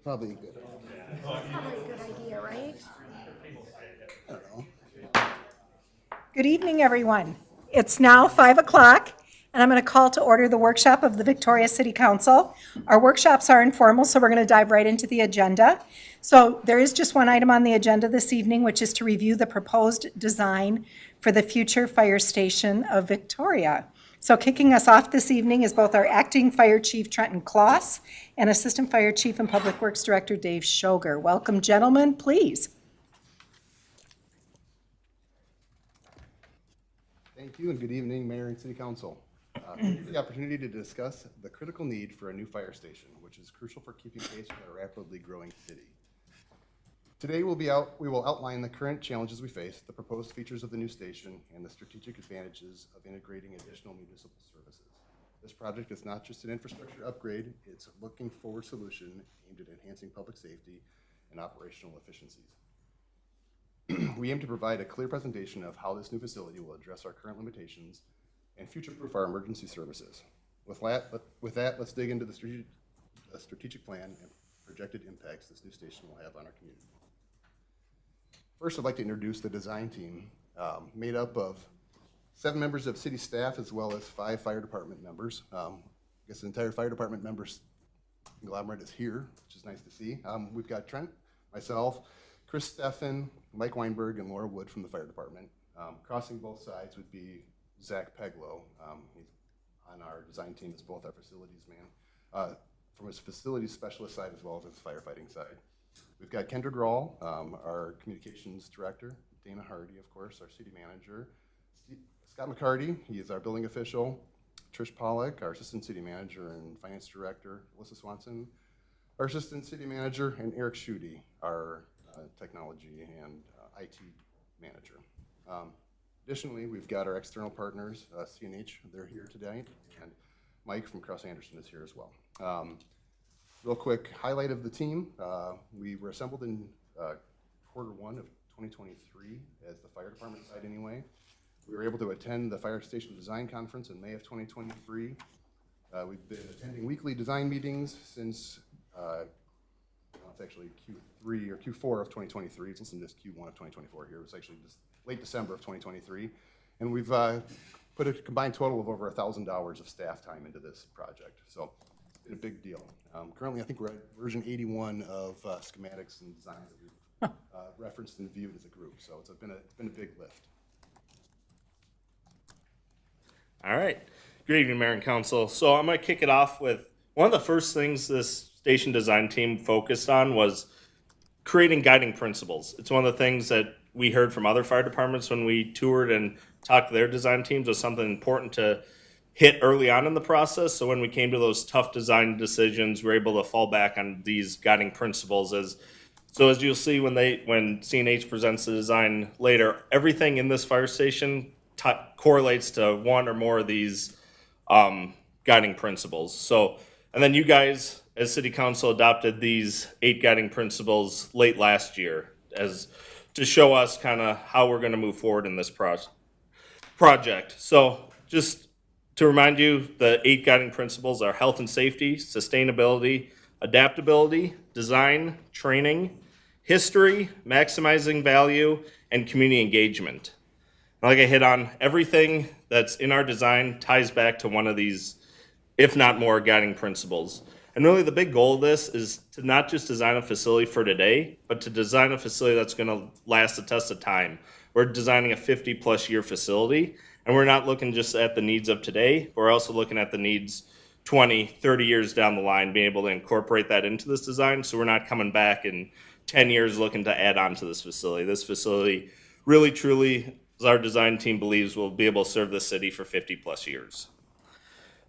probably good. Probably a good idea, right? I don't know. Good evening, everyone. It's now 5 o'clock, and I'm going to call to order the workshop of the Victoria City Council. Our workshops are informal, so we're going to dive right into the agenda. So there is just one item on the agenda this evening, which is to review the proposed design for the future fire station of Victoria. So kicking us off this evening is both our acting fire chief Trenton Kloss and assistant fire chief and public works director Dave Shoger. Welcome, gentlemen, please. Thank you and good evening, Mayor and City Council. Thank you for the opportunity to discuss the critical need for a new fire station, which is crucial for keeping pace with our rapidly growing city. Today we will outline the current challenges we face, the proposed features of the new station, and the strategic advantages of integrating additional municipal services. This project is not just an infrastructure upgrade, it's a looking forward solution aimed at enhancing public safety and operational efficiencies. We aim to provide a clear presentation of how this new facility will address our current limitations and future-proof our emergency services. With that, let's dig into the strategic plan and projected impacts this new station will have on our community. First, I'd like to introduce the design team, made up of 7 members of city staff as well as 5 fire department members. I guess the entire fire department members conglomerate is here, which is nice to see. We've got Trent, myself, Chris Steffen, Mike Weinberg, and Laura Wood from the fire department. Crossing both sides would be Zach Peglow. He's on our design team as both our facilities man, from his facilities specialist side as well as his firefighting side. We've got Kendra Grawl, our communications director, Dana Hardy, of course, our city manager, Scott McCarty, he is our building official, Trish Pollock, our assistant city manager and finance director, Alyssa Swanson, our assistant city manager, and Eric Schutte, our technology and IT manager. Additionally, we've got our external partners, CNH, they're here today, and Mike from Cross Anderson is here as well. Real quick highlight of the team, we were assembled in quarter 1 of 2023 as the fire department side anyway. We were able to attend the Fire Station Design Conference in May of 2023. We've been attending weekly design meetings since it's actually Q3 or Q4 of 2023. It's in this Q1 of 2024 here. It was actually just late December of 2023. And we've put a combined total of over $1,000 of staff time into this project. So it's been a big deal. Currently, I think we're at version 81 of schematics and designs that we've referenced and viewed as a group. So it's been a big lift. All right. Good evening, Mayor and Council. So I'm going to kick it off with one of the first things this station design team focused on was creating guiding principles. It's one of the things that we heard from other fire departments when we toured and talked to their design teams was something important to hit early on in the process. So when we came to those tough design decisions, we're able to fall back on these guiding principles. As you'll see when CNH presents the design later, everything in this fire station correlates to one or more of these guiding principles. So, and then you guys, as City Council, adopted these 8 guiding principles late last year as to show us kind of how we're going to move forward in this project. So just to remind you, the 8 guiding principles are health and safety, sustainability, adaptability, design, training, history, maximizing value, and community engagement. Like I hit on, everything that's in our design ties back to one of these, if not more, guiding principles. And really the big goal of this is to not just design a facility for today, but to design a facility that's going to last the test of time. We're designing a 50-plus year facility, and we're not looking just at the needs of today. We're also looking at the needs 20, 30 years down the line, being able to incorporate that into this design, so we're not coming back in 10 years looking to add on to this facility. This facility really, truly, as our design team believes, will be able to serve the city for 50-plus years.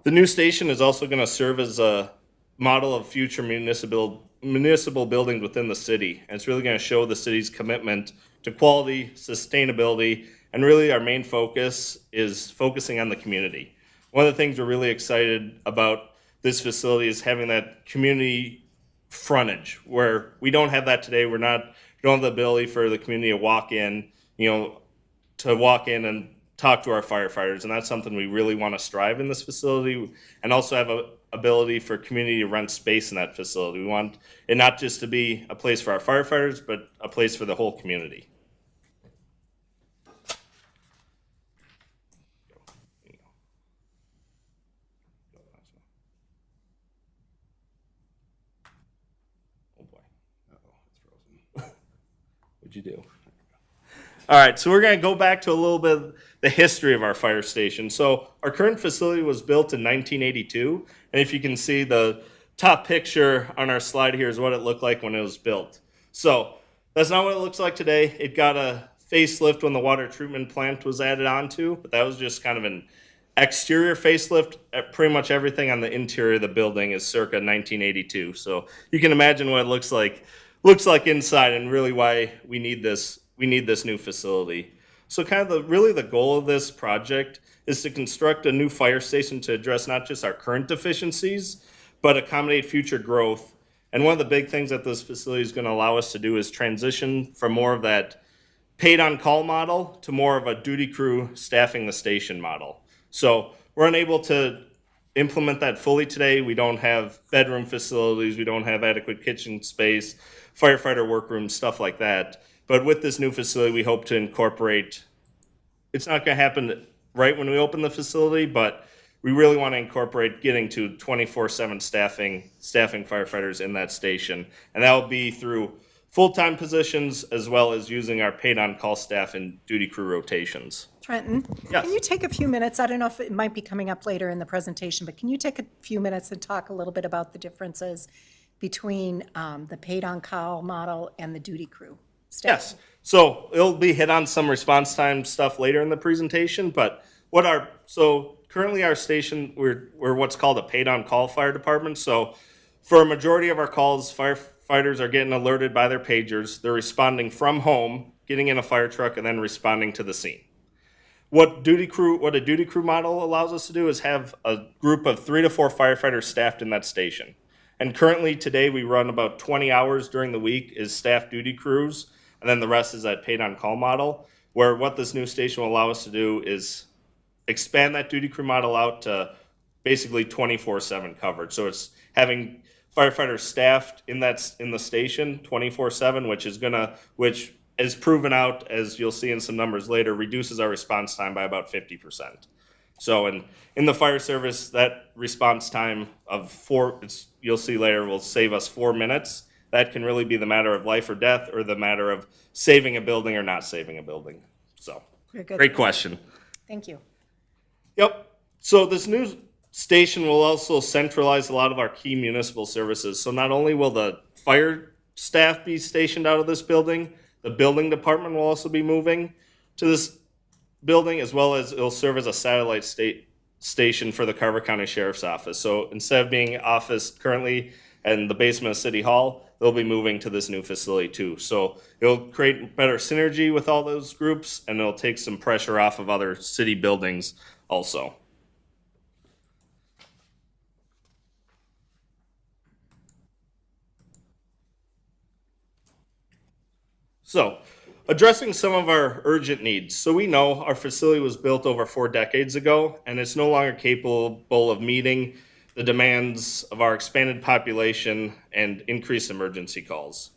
The new station is also going to serve as a model of future municipal buildings within the city. And it's really going to show the city's commitment to quality, sustainability, and really our main focus is focusing on the community. One of the things we're really excited about this facility is having that community frontage where we don't have that today. We don't have the ability for the community to walk in, and talk to our firefighters, and that's something we really want to strive in this facility, and also have ability for community to rent space in that facility. We want it not just to be a place for our firefighters, but a place for the whole community. Oh boy. Uh-oh, it's frozen. What'd you do? All right, so we're going to go back to a little bit of the history of our fire station. So our current facility was built in 1982, and if you can see the top picture on our slide here is what it looked like when it was built. So that's not what it looks like today. It got a facelift when the water treatment plant was added onto, but that was just kind of an exterior facelift. Pretty much everything on the interior of the building is circa 1982. So you can imagine what it looks like inside, and really why we need this new facility. So kind of really the goal of this project is to construct a new fire station to address not just our current deficiencies, but accommodate future growth. And one of the big things that this facility is going to allow us to do is transition from more of that paid on call model to more of a duty crew staffing the station model. So we're unable to implement that fully today. We don't have bedroom facilities. We don't have adequate kitchen space, firefighter workrooms, stuff like that. But with this new facility, we hope to incorporate, it's not going to happen right when we open the facility, but we really want to incorporate getting to 24/7 staffing firefighters in that station. And that will be through full-time positions as well as using our paid-on-call staff in duty crew rotations. Trenton, Yes. can you take a few minutes? I don't know if it might be coming up later in the presentation, but can you take a few minutes and talk a little bit about the differences between the paid-on-call model and the duty crew staff? Yes. So it'll be hit on some response time stuff later in the presentation, but currently our station, we're what's called a paid-on-call fire department. So for a majority of our calls, firefighters are getting alerted by their pagers. They're responding from home, getting in a fire truck, and then responding to the scene. What a duty crew model allows us to do is have a group of 3 to 4 firefighters staffed in that station. And currently today we run about 20 hours during the week is staff duty crews, and then the rest is that paid on call model, where what this new station will allow us to do is expand that duty crew model out to basically 24/7 coverage. So it's having firefighters staffed in the station 24/7, which is proven out, as you'll see in some numbers later, reduces our response time by about 50%. So in the fire service, that response time of you'll see later, will save us 4 minutes. That can really be the matter of life or death, or the matter of saving a building or not saving a building. So, Very good. great question. Thank you. Yep. So this new station will also centralize a lot of our key municipal services. So not only will the fire staff be stationed out of this building, the building department will also be moving to this building, as well as it'll serve as a satellite station for the Carver County Sheriff's Office. So instead of being office currently in the basement of City Hall, they'll be moving to this new facility too. So it'll create better synergy with all those groups, and it'll take some pressure off of other city buildings also. So, addressing some of our urgent needs. So we know our facility was built over 4 decades ago, and it's no longer capable of meeting the demands of our expanded population and increased emergency calls.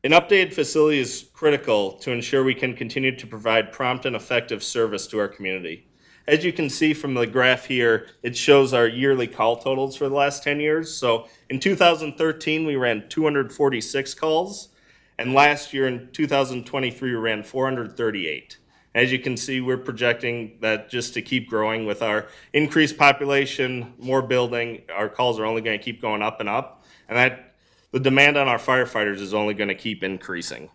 An updated facility is critical to ensure we can continue to provide prompt and effective service to our community. As you can see from the graph here, it shows our yearly call totals for the last 10 years. So in 2013, we ran 246 calls. And last year in 2023, we ran 438. As you can see, we're projecting that just to keep growing with our increased population, more building, our calls are only going to keep going up and up. And that the demand on our firefighters is only going to keep increasing.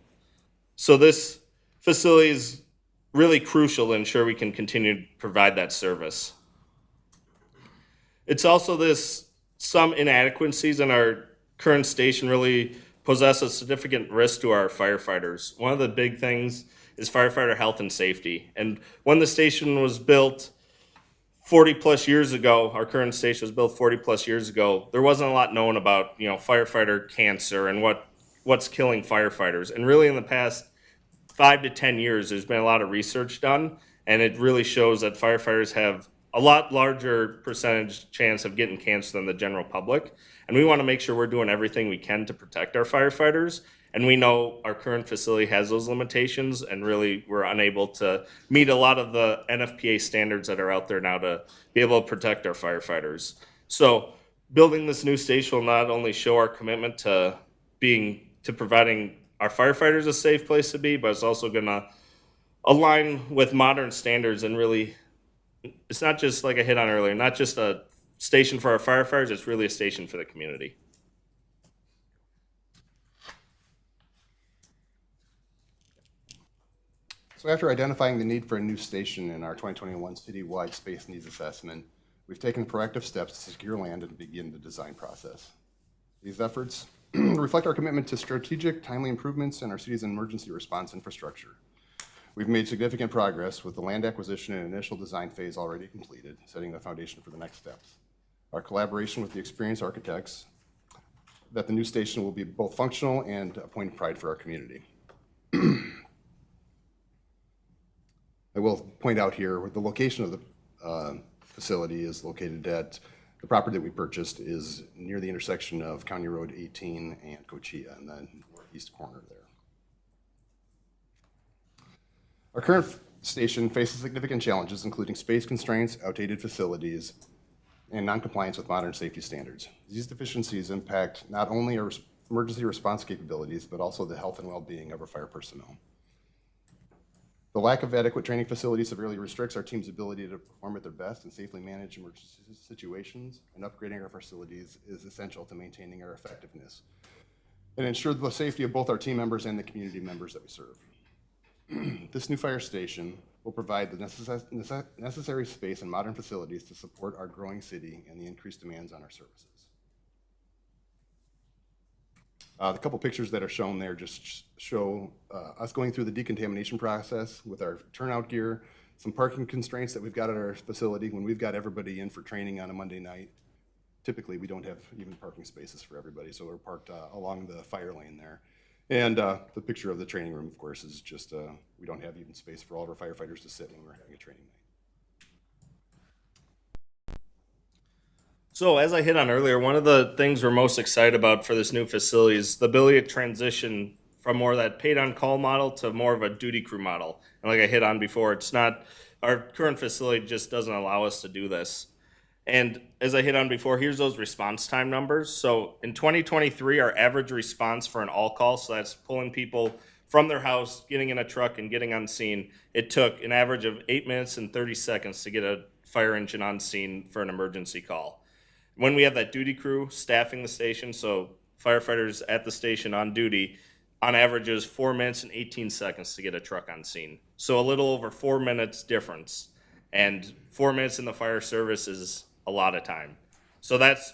So this facility is really crucial to ensure we can continue to provide that service. It's also some inadequacies in our current station really possess a significant risk to our firefighters. One of the big things is firefighter health and safety. And when the station was built 40 plus years ago, our current station was built 40 plus years ago, there wasn't a lot known about, firefighter cancer and what's killing firefighters. And really in the past 5 to 10 years, there's been a lot of research done, and it really shows that firefighters have a lot larger percentage chance of getting cancer than the general public. And we want to make sure we're doing everything we can to protect our firefighters. And we know our current facility has those limitations, and really we're unable to meet a lot of the NFPA standards that are out there now to be able to protect our firefighters. So building this new station will not only show our commitment to providing our firefighters a safe place to be, but it's also going to align with modern standards. And really, it's not just, like I hit on earlier, not just a station for our firefighters, it's really a station for the community. So after identifying the need for a new station in our 2021 citywide space needs assessment, we've taken proactive steps to secure land and begin the design process. These efforts reflect our commitment to strategic, timely improvements in our city's emergency response infrastructure. We've made significant progress with the land acquisition and initial design phase already completed, setting the foundation for the next steps. Our collaboration with the experienced architects that the new station will be both functional and a point of pride for our community. I will point out here, the location of the facility is located at, the property that we purchased is near the intersection of County Road 18 and Cochia in the northeast corner there. Our current station faces significant challenges, including space constraints, outdated facilities, and noncompliance with modern safety standards. These deficiencies impact not only our emergency response capabilities, but also the health and well-being of our fire personnel. The lack of adequate training facilities severely restricts our team's ability to perform at their best and safely manage emergency situations, and upgrading our facilities is essential to maintaining our effectiveness and ensure the safety of both our team members and the community members that we serve. This new fire station will provide the necessary space and modern facilities to support our growing city and the increased demands on our services. The couple pictures that are shown there just show us going through the decontamination process with our turnout gear, some parking constraints that we've got at our facility. When we've got everybody in for training on a Monday night, typically we don't have even parking spaces for everybody, so we're parked along the fire lane there. And the picture of the training room, of course, is just we don't have even space for all of our firefighters to sit when we're having a training night. So as I hit on earlier, one of the things we're most excited about for this new facility is the ability to transition from more of that paid on call model to more of a duty crew model. And like I hit on before, it's not, our current facility just doesn't allow us to do this. And as I hit on before, here's those response time numbers. So in 2023, our average response for an all call, so that's pulling people from their house, getting in a truck and getting on scene, it took an average of 8 minutes and 30 seconds to get a fire engine on scene for an emergency call. When we have that duty crew staffing the station, so firefighters at the station on duty, on average is 4 minutes and 18 seconds to get a truck on scene. So a little over 4 minutes difference. And 4 minutes in the fire service is a lot of time. So that's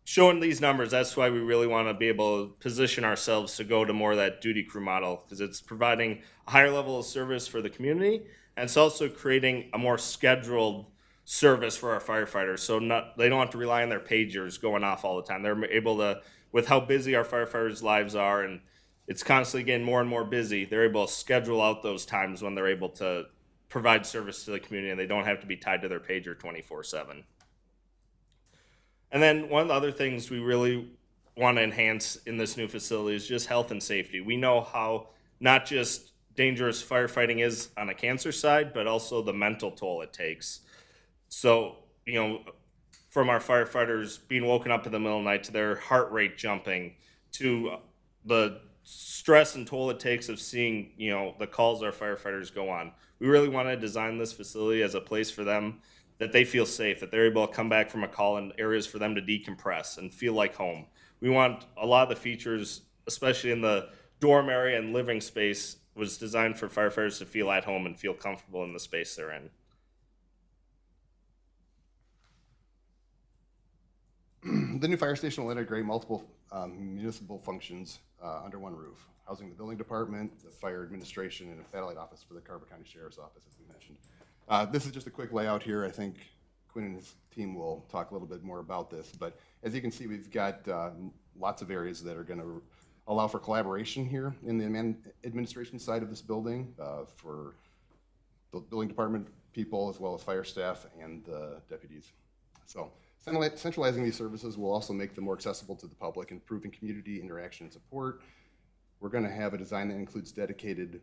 showing these numbers. That's why we really want to be able to position ourselves to go to more of that duty crew model, because it's providing a higher level of service for the community. And it's also creating a more scheduled service for our firefighters, so they don't have to rely on their pagers going off all the time. They're able to, with how busy our firefighters' lives are, and it's constantly getting more and more busy, they're able to schedule out those times when they're able to provide service to the community, and they don't have to be tied to their pager 24/7. And then one of the other things we really want to enhance in this new facility is just health and safety. We know how not just dangerous firefighting is on a cancer side, but also the mental toll it takes. So, from our firefighters being woken up in the middle of the night to their heart rate jumping to the stress and toll it takes of seeing, the calls our firefighters go on. We really want to design this facility as a place for them that they feel safe, that they're able to come back from a call in areas for them to decompress and feel like home. We want a lot of the features, especially in the dorm area and living space, was designed for firefighters to feel at home and feel comfortable in the space they're in. The new fire station will integrate multiple municipal functions under one roof, housing the building department, the fire administration, and a satellite office for the Carver County Sheriff's Office, as we mentioned. This is just a quick layout here. I think Quinn and his team will talk a little bit more about this, but as you can see, we've got lots of areas that are going to allow for collaboration here in the administration side of this building for the building department people as well as fire staff and the deputies. So centralizing these services will also make them more accessible to the public, improving community interaction and support. We're going to have a design that includes dedicated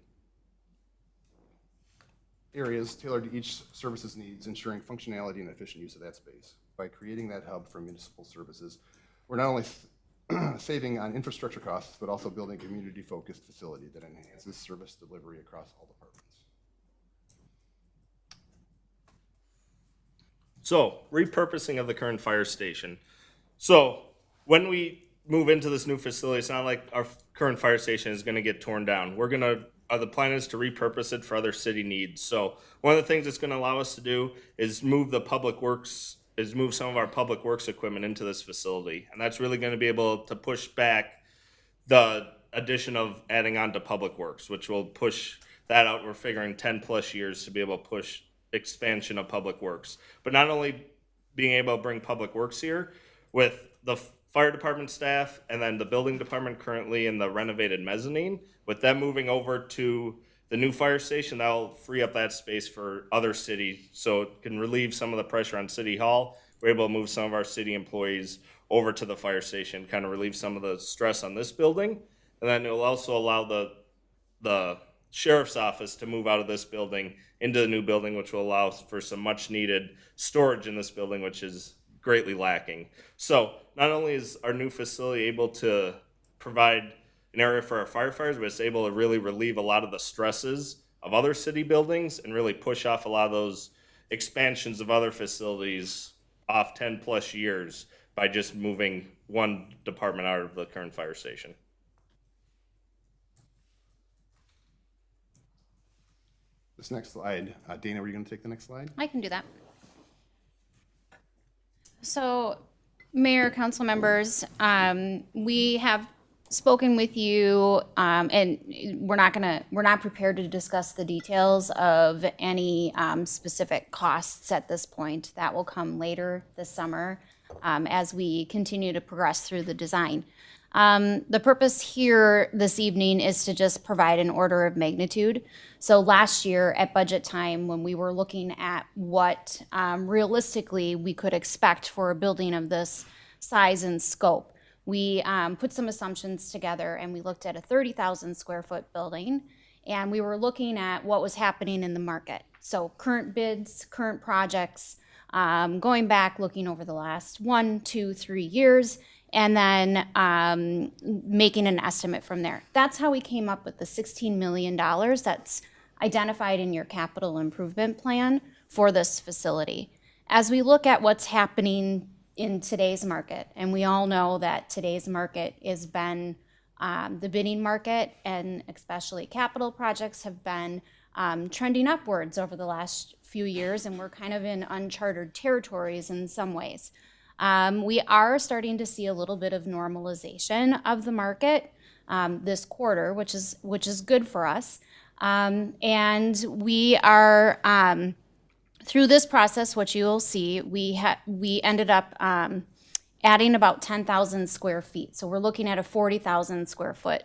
areas tailored to each service's needs, ensuring functionality and efficient use of that space. By creating that hub for municipal services, we're not only saving on infrastructure costs, but also building a community-focused facility that enhances service delivery across all departments. So, repurposing of the current fire station. So, when we move into this new facility, it's not like our current fire station is going to get torn down. The plan is to repurpose it for other city needs. So, one of the things it's going to allow us to do is move some of our public works equipment into this facility. And that's really going to be able to push back the addition of adding on to public works, which will push that out. We're figuring 10 plus years to be able to push expansion of public works. But not only being able to bring public works here with the fire department staff and then the building department currently in the renovated mezzanine, with them moving over to the new fire station, that'll free up that space for other cities, so it can relieve some of the pressure on City Hall. We're able to move some of our city employees over to the fire station, kind of relieve some of the stress on this building. And then it'll also allow the sheriff's office to move out of this building into the new building, which will allow for some much needed storage in this building, which is greatly lacking. So not only is our new facility able to provide an area for our firefighters, but it's able to really relieve a lot of the stresses of other city buildings and really push off a lot of those expansions of other facilities off 10 plus years by just moving one department out of the current fire station. This next slide, Dana, were you going to take the next slide? I can do that. So, Mayor, council members, we have spoken with you, and we're not prepared to discuss the details of any specific costs at this point. That will come later this summer as we continue to progress through the design. The purpose here this evening is to just provide an order of magnitude. So last year at budget time, when we were looking at what realistically we could expect for a building of this size and scope, we put some assumptions together and we looked at a 30,000 square foot building, and we were looking at what was happening in the market. So current bids, current projects, going back, looking over the last 1, 2, 3 years, and then making an estimate from there. That's how we came up with the $16 million that's identified in your capital improvement plan for this facility. As we look at what's happening in today's market, and we all know that today's market has been, the bidding market and especially capital projects have been trending upwards over the last few years, and we're kind of in uncharted territories in some ways. We are starting to see a little bit of normalization of the market this quarter, which is good for us. And we are through this process, what you will see, we ended up adding about 10,000 square feet. So we're looking at a 40,000 square foot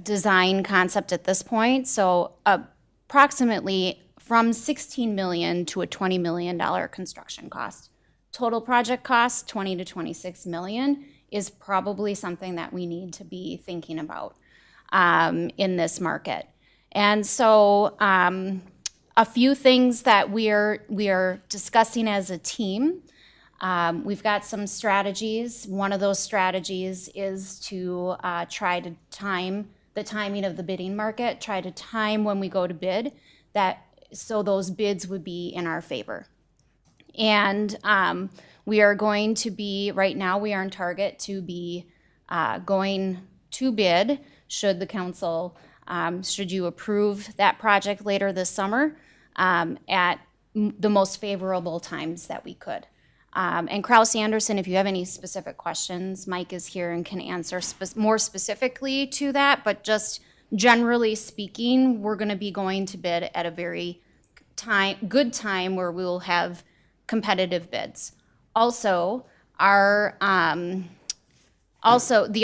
design concept at this point. So approximately from $16 million to a $20 million construction cost. Total project cost, 20 to 26 million, is probably something that we need to be thinking about in this market. And so a few things that we are discussing as a team. We've got some strategies. One of those strategies is to try to time the timing of the bidding market, try to time when we go to bid, so those bids would be in our favor. And we are going to be, right now we are on target to be going to bid, should the council, should you approve that project later this summer, at the most favorable times that we could. And Kraus Anderson, if you have any specific questions, Mike is here and can answer more specifically to that, but just generally speaking, we're gonna be going to bid at a very good time where we will have competitive bids. Also, the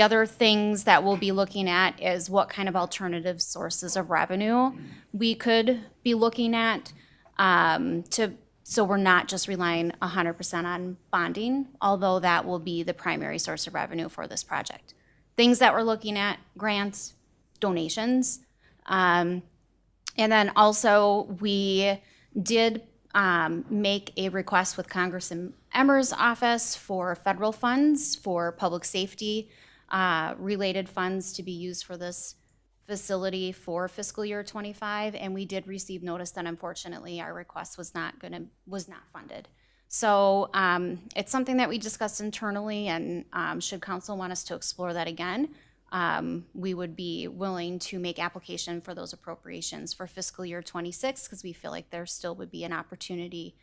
other things that we'll be looking at is what kind of alternative sources of revenue we could be looking at. so we're not just relying 100% on bonding, although that will be the primary source of revenue for this project. Things that we're looking at, grants, donations. And then also we did make a request with Congressman Emmer's office for federal funds for public safety related funds to be used for this facility for fiscal year 25, and we did receive notice that unfortunately our request was not funded. So it's something that we discussed internally, and should council want us to explore that again, we would be willing to make application for those appropriations for fiscal year 26, because we feel like there still would be an opportunity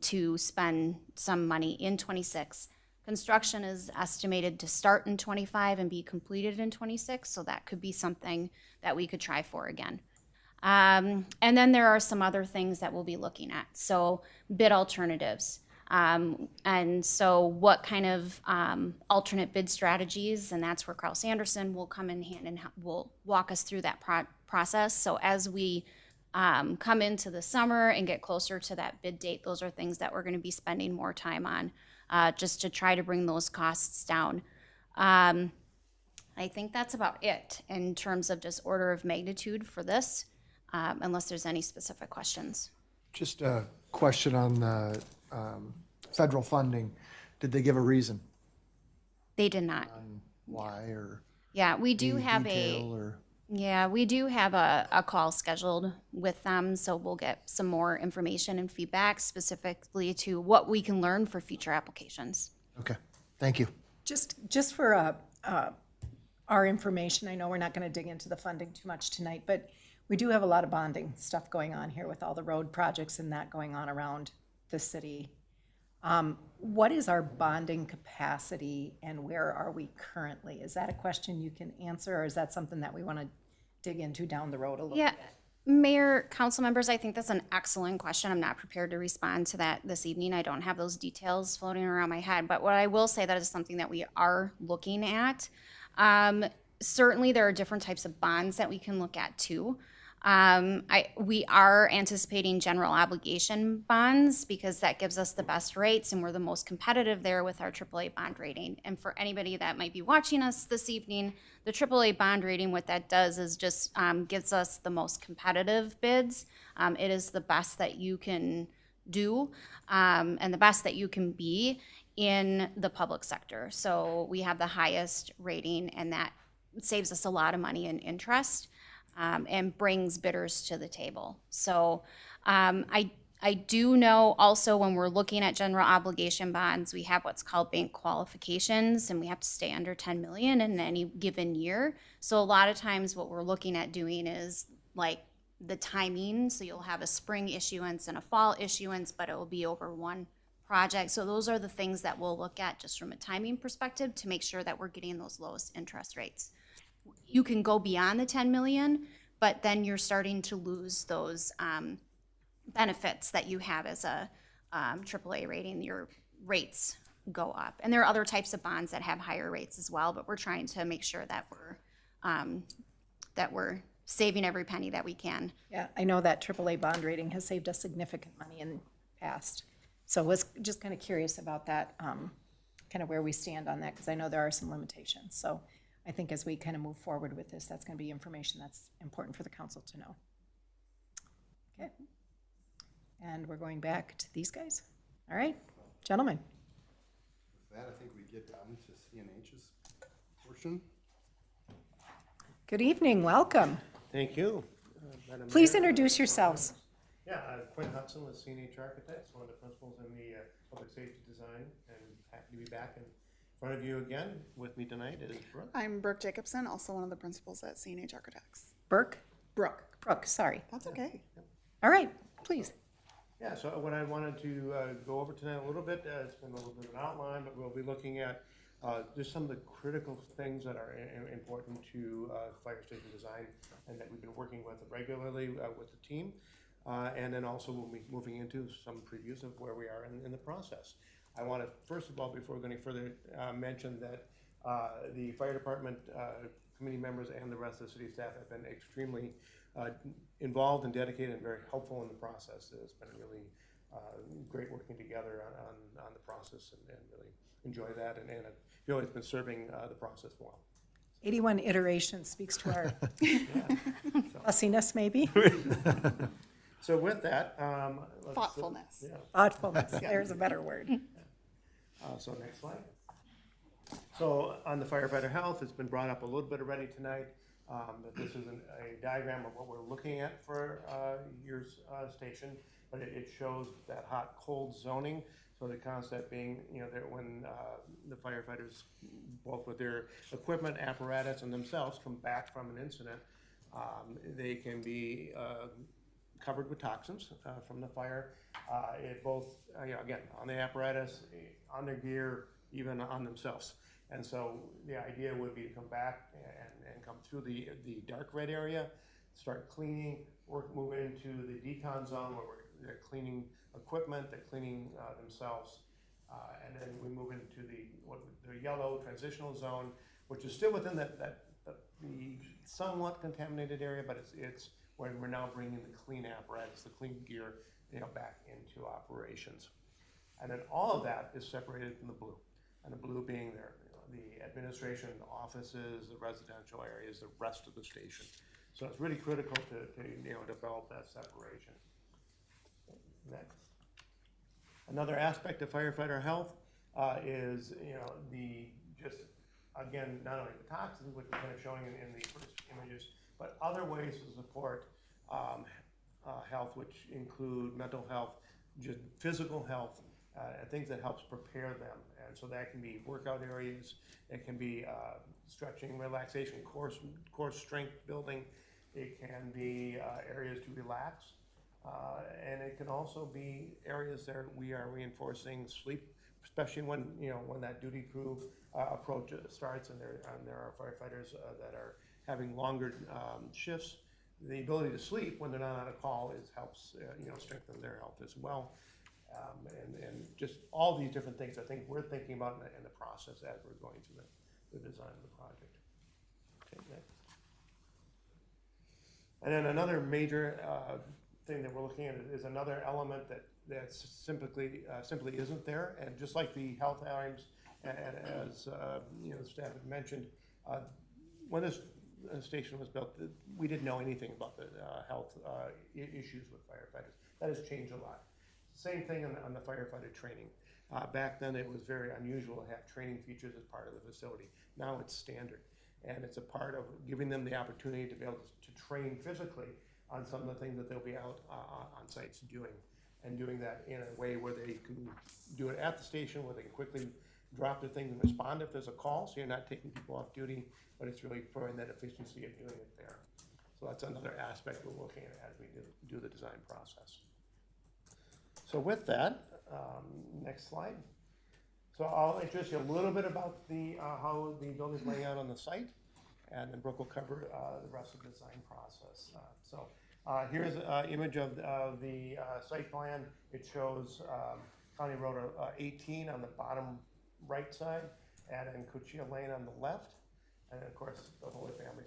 to spend some money in 26. Construction is estimated to start in 25 and be completed in 26, so that could be something that we could try for again. And then there are some other things that we'll be looking at. So bid alternatives. And so what kind of alternate bid strategies, and that's where Kraus Anderson will come in hand and will walk us through that process. So as we come into the summer and get closer to that bid date, those are things that we're going to be spending more time on. Just to try to bring those costs down. I think that's about it in terms of just order of magnitude for this, unless there's any specific questions. Just a question on the federal funding. Did they give a reason They did not. why or Yeah, we do any have detail or? a call scheduled with them, so we'll get some more information and feedback specifically to what we can learn for future applications. Okay, thank you. Just for our information, I know we're not going to dig into the funding too much tonight, but we do have a lot of bonding stuff going on here with all the road projects and that going on around the city. What is our bonding capacity and where are we currently? Is that a question you can answer, or is that something that we want to dig into down the road a little Yeah, bit? Mayor, council members, I think that's an excellent question. I'm not prepared to respond to that this evening. I don't have those details floating around my head, but what I will say, that is something that we are looking at. Certainly there are different types of bonds that we can look at too. We are anticipating general obligation bonds because that gives us the best rates and we're the most competitive there with our AAA bond rating. And for anybody that might be watching us this evening, the AAA bond rating, what that does is just gives us the most competitive bids. It is the best that you can do and the best that you can be in the public sector. So we have the highest rating, and that saves us a lot of money in interest. And brings bidders to the table. So I do know also when we're looking at general obligation bonds, we have what's called bank qualifications, and we have to stay under 10 million in any given year. So a lot of times what we're looking at doing is like the timing. So you'll have a spring issuance and a fall issuance, but it will be over one project. So those are the things that we'll look at just from a timing perspective to make sure that we're getting those lowest interest rates. You can go beyond the 10 million, but then you're starting to lose those benefits that you have as a AAA rating. Your rates go up. And there are other types of bonds that have higher rates as well, but we're trying to make sure that we're saving every penny that we can. Yeah, I know that AAA bond rating has saved us significant money in the past. So I was just kind of curious about that, kind of where we stand on that, because I know there are some limitations. So I think as we kind of move forward with this, that's going to be information that's important for the council to know. Okay. And we're going back to these guys. All right, gentlemen. With that, I think we get down to CNH's portion. Good evening, welcome. Thank you. Madam Please Mayor. introduce yourselves. Yeah, Quinn Hudson with CNH Architects, one of the principals in the public safety design, and happy to be back in front of you again. With me tonight is Brooke. I'm Brooke Jacobson, also one of the principals at CNH Architects. Burke? Brooke. Brooke, sorry. That's okay. All right, please. Yeah, so what I wanted to go over tonight a little bit, it's been a little bit of an outline, but we'll be looking at just some of the critical things that are important to fire station design and that we've been working with regularly with the team. And then also we'll be moving into some previews of where we are in the process. I want to, first of all, before we go any further, mention that The fire department committee members and the rest of the city staff have been extremely involved and dedicated and very helpful in the process. It's been really great working together on the process and really enjoy that. And I feel it's been serving the process well. 81 iterations speaks to our fussiness, maybe, So with that, let's, Thoughtfulness. Yeah. thoughtfulness, there's a better word. So next slide. So on the firefighter health, it's been brought up a little bit already tonight, that this is a diagram of what we're looking at for your station, but it shows that hot-cold zoning. So the concept being, that when the firefighters, both with their equipment, apparatus, and themselves come back from an incident, they can be covered with toxins from the fire. It both, again, on the apparatus, on their gear, even on themselves. And so the idea would be to come back and come through the dark red area, start cleaning, move into the decon zone where they're cleaning equipment, they're cleaning themselves, and then we move into the yellow transitional zone, which is still within the somewhat contaminated area, but it's when we're now bringing the clean apparatus, the clean gear, back into operations. And then all of that is separated from the blue, and the blue being the administration, the offices, the residential areas, the rest of the station. So it's really critical to develop that separation. Next. Another aspect of firefighter health is again, not only the toxins, which we're kind of showing in the first images, but other ways to support health, which include mental health, just physical health, and things that helps prepare them. And so that can be workout areas, it can be stretching, relaxation, core strength building, it can be areas to relax, and it can also be areas that we are reinforcing sleep, especially when that duty crew approach starts and there are firefighters that are having longer shifts. The ability to sleep when they're not on a call helps strengthen their health as well. And just all these different things I think we're thinking about in the process as we're going through the design of the project. Okay, next. And then another major thing that we're looking at is another element that simply isn't there. And just like the health items, and as the staff had mentioned, when this station was built, we didn't know anything about the health issues with firefighters. That has changed a lot. Same thing on the firefighter training. Back then, it was very unusual to have training features as part of the facility. Now it's standard, and it's a part of giving them the opportunity to be able to train physically on some of the things that they'll be out on sites doing, and doing that in a way where they can do it at the station, where they can quickly drop their things and respond if there's a call, so you're not taking people off duty, but it's really providing that efficiency of doing it there. So that's another aspect we're looking at as we do the design process. So with that, next slide. So I'll introduce you a little bit about how the building's laying out on the site, and then Brooke will cover the rest of the design process. So here's an image of the site plan. It shows County Road 18 on the bottom right side, and then Cochia Lane on the left, and then of course the Holy Family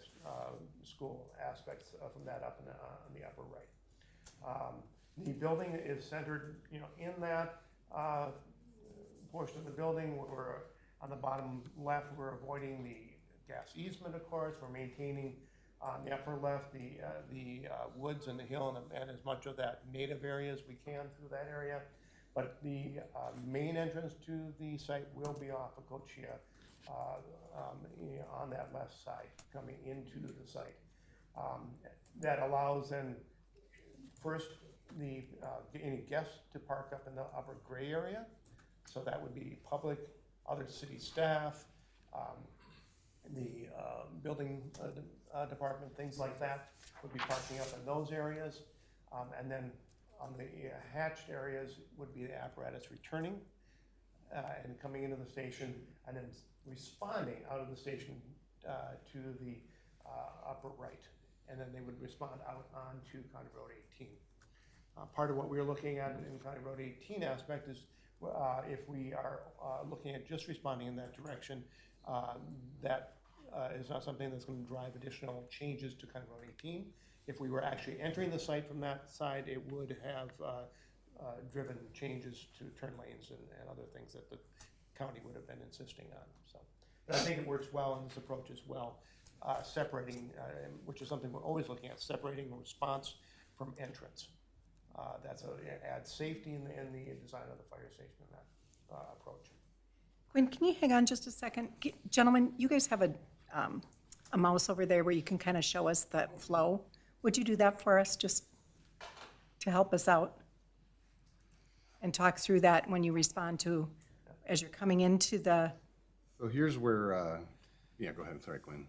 School aspects from that up in the upper right. The building is centered, in that portion of the building. We're on the bottom left. We're avoiding the gas easement, of course. We're maintaining on the upper left the woods and the hill and as much of that native area as we can through that area. But the main entrance to the site will be off of Cochia on that left side coming into the site. That allows then first any guests to park up in the upper gray area. So that would be public, other city staff, the building department, things like that would be parking up in those areas. And then on the hatched areas would be the apparatus returning and coming into the station, and then responding out of the station to the upper right. And then they would respond out onto County Road 18. Part of what we're looking at in County Road 18 aspect is if we are looking at just responding in that direction, that is not something that's going to drive additional changes to County Road 18. If we were actually entering the site from that side, it would have driven changes to turn lanes and other things that the county would have been insisting on. So, but I think it works well, and this approach as well, separating, which is something we're always looking at, separating response from entrance. That's adds safety in the design of the fire station in that approach. Quinn, can you hang on just a second? Gentlemen, you guys have a mouse over there where you can kind of show us the flow. Would you do that for us, just to help us out? And talk through that when you respond to, as you're coming into the, So here's where, yeah, go ahead. Sorry, Gwen.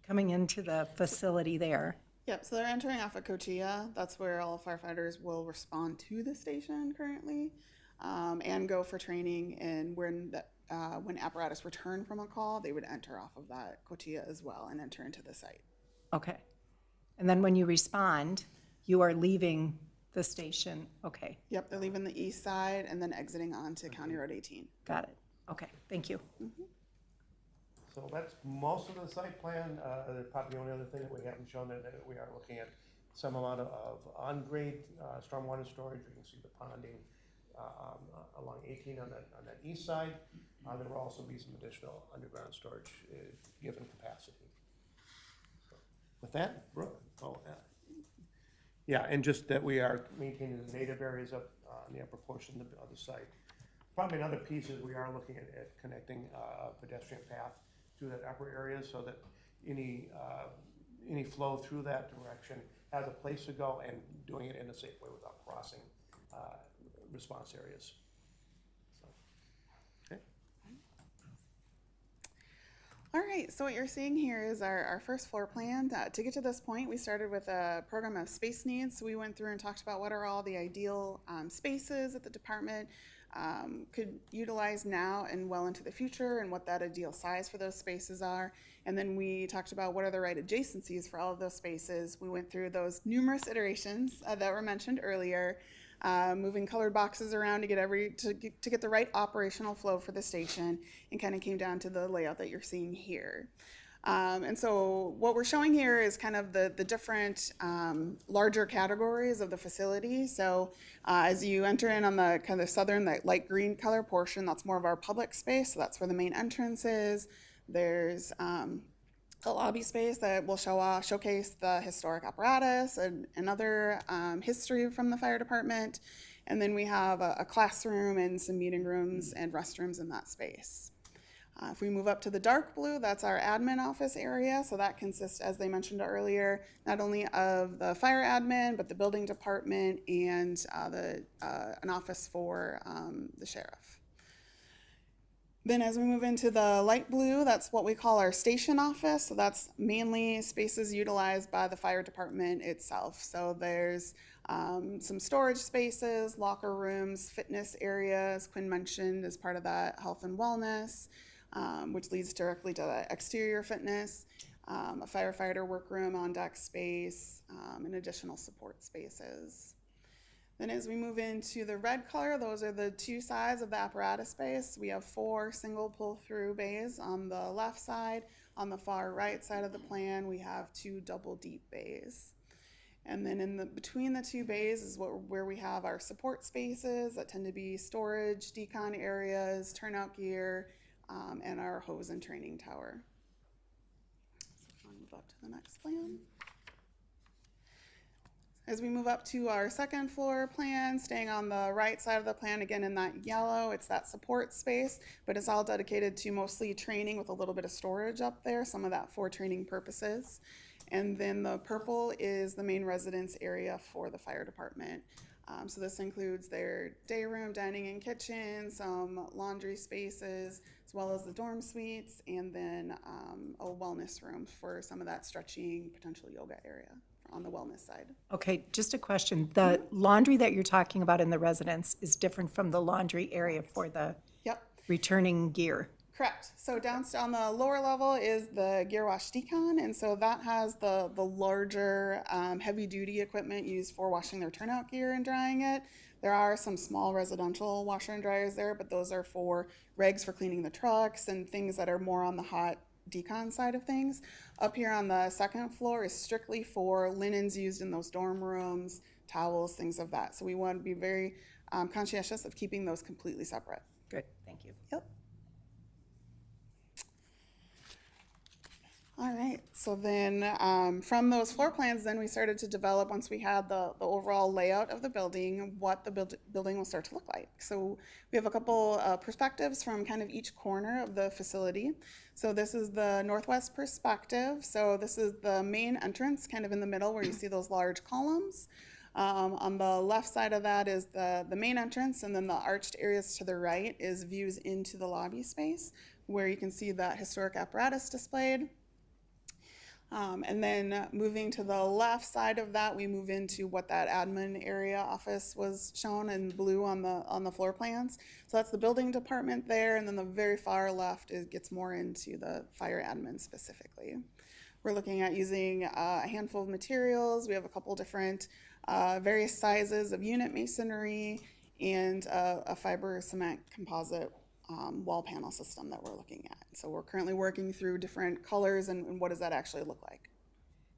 coming into the facility there. Yep, so they're entering off of Cochilla. That's where all firefighters will respond to the station currently, and go for training. And when apparatus return from a call, they would enter off of that Cochilla as well and enter into the site. Okay. And then when you respond, you are leaving the station. Okay, Yep, they're leaving the east side and then exiting onto County Road 18. got it. Okay, thank you. So that's most of the site plan. Probably the only other thing that we haven't shown that we are looking at some amount of on-grade stormwater storage. We can see the ponding along 18 on that east side. There will also be some additional underground storage given capacity. So with that, Brooke. Yeah, and just that we are maintaining the native areas up in the upper portion of the site. Probably another piece is we are looking at connecting a pedestrian path to that upper area so that any flow through that direction has a place to go, and doing it in a safe way without crossing response areas. So, okay. All right, so what you're seeing here is our first floor plan. To get to this point, we started with a program of space needs. So we went through and talked about what are all the ideal spaces that the department could utilize now and well into the future, and what that ideal size for those spaces are. And then we talked about what are the right adjacencies for all of those spaces. We went through those numerous iterations that were mentioned earlier, moving colored boxes around to get the right operational flow for the station, and kind of came down to the layout that you're seeing here. And so what we're showing here is kind of the different larger categories of the facility. So as you enter in on the kind of southern, that light green color portion, that's more of our public space. So that's where the main entrance is. There's a lobby space that will showcase the historic apparatus and other history from the fire department. And then we have a classroom and some meeting rooms and restrooms in that space. If we move up to the dark blue, that's our admin office area. So that consists, as they mentioned earlier, not only of the fire admin, but the building department and an office for the sheriff. Then as we move into the light blue, that's what we call our station office. So that's mainly spaces utilized by the fire department itself. So there's some storage spaces, locker rooms, fitness areas. Quinn mentioned as part of that health and wellness, which leads directly to the exterior fitness, a firefighter workroom, on deck space, and additional support spaces. Then as we move into the red color, those are the two sides of the apparatus space. We have 4 single pull-through bays on the left side. On the far right side of the plan, we have 2 double deep bays. And then between the 2 bays is where we have our support spaces that tend to be storage, decon areas, turnout gear, and our hose and training tower. So I'll move up to the next plan. As we move up to our second floor plan, staying on the right side of the plan, again in that yellow, it's that support space, but it's all dedicated to mostly training with a little bit of storage up there, some of that for training purposes. And then the purple is the main residence area for the fire department. So this includes their day room, dining and kitchen, some laundry spaces, as well as the dorm suites, and then a wellness room for some of that stretching, potential yoga area on the wellness side. Okay, just a question. The laundry that you're talking about in the residence is different from the laundry area for the Yep, returning gear. correct. So downstairs on the lower level is the gear wash decon, and so that has the larger heavy duty equipment used for washing their turnout gear and drying it. There are some small residential washer and dryers there, but those are for regs for cleaning the trucks and things that are more on the hot decon side of things. Up here on the second floor is strictly for linens used in those dorm rooms, towels, things of that. So we want to be very conscientious of keeping those completely separate. Good, thank you. Yep. All right, so then from those floor plans, then we started to develop, once we had the overall layout of the building, what the building will start to look like. So we have a couple perspectives from kind of each corner of the facility. So this is the northwest perspective. So this is the main entrance, kind of in the middle where you see those large columns. On the left side of that is the main entrance, and then the arched areas to the right is views into the lobby space, where you can see that historic apparatus displayed. And then moving to the left side of that, we move into what that admin area office was shown in blue on the floor plans. So that's the building department there, and then the very far left, it gets more into the fire admin specifically. We're looking at using a handful of materials. We have a couple different various sizes of unit masonry and a fiber cement composite wall panel system that we're looking at. So we're currently working through different colors and what does that actually look like.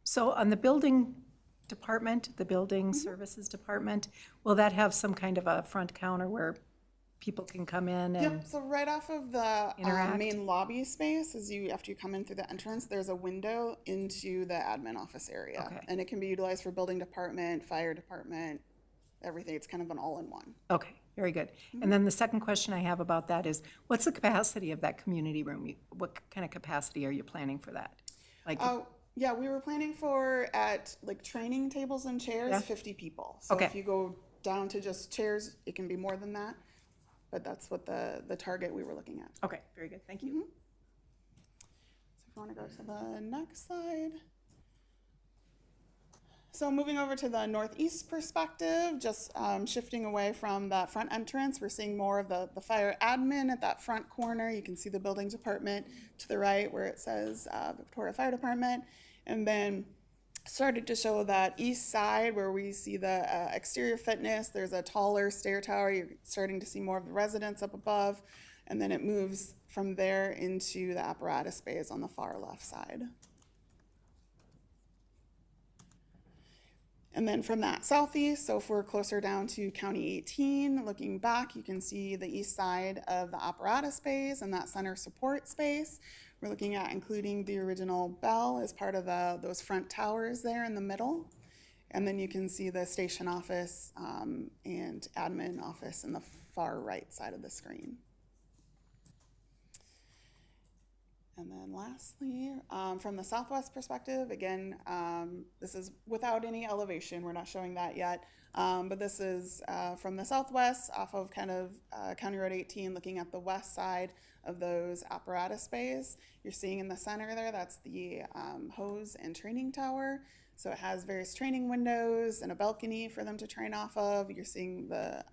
So on the building department, the building services department, will that have some kind of a front counter where people can come in and? Yep, so right off of the Interact. main lobby space, after you come in through the entrance, there's a window into the admin office area. Okay. And it can be utilized for building department, fire department, everything. It's kind of an all-in-one. Okay, very good. And then the second question I have about that is, what's the capacity of that community room? What kind of capacity are you planning for that? Like, Yeah, we were planning for at like training tables and chairs, Yeah. 50 people. So Okay. if you go down to just chairs, it can be more than that. But that's what the target we were looking at. okay, very good, thank you. So if you want to go to the next slide. So moving over to the northeast perspective, just shifting away from that front entrance, we're seeing more of the fire admin at that front corner. You can see the building department to the right where it says Victoria Fire Department. And then started to show that east side where we see the exterior fitness. There's a taller stair tower. You're starting to see more of the residents up above. And then it moves from there into the apparatus bays on the far left side. And then from that southeast, so if we're closer down to County 18, looking back, you can see the east side of the apparatus space and that center support space. We're looking at including the original bell as part of those front towers there in the middle. And then you can see the station office and admin office in the far right side of the screen. And then lastly, from the southwest perspective, again, this is without any elevation. We're not showing that yet. But this is from the southwest off of kind of County Road 18, looking at the west side of those apparatus bays. You're seeing in the center there, that's the hose and training tower. So it has various training windows and a balcony for them to train off of. You're seeing the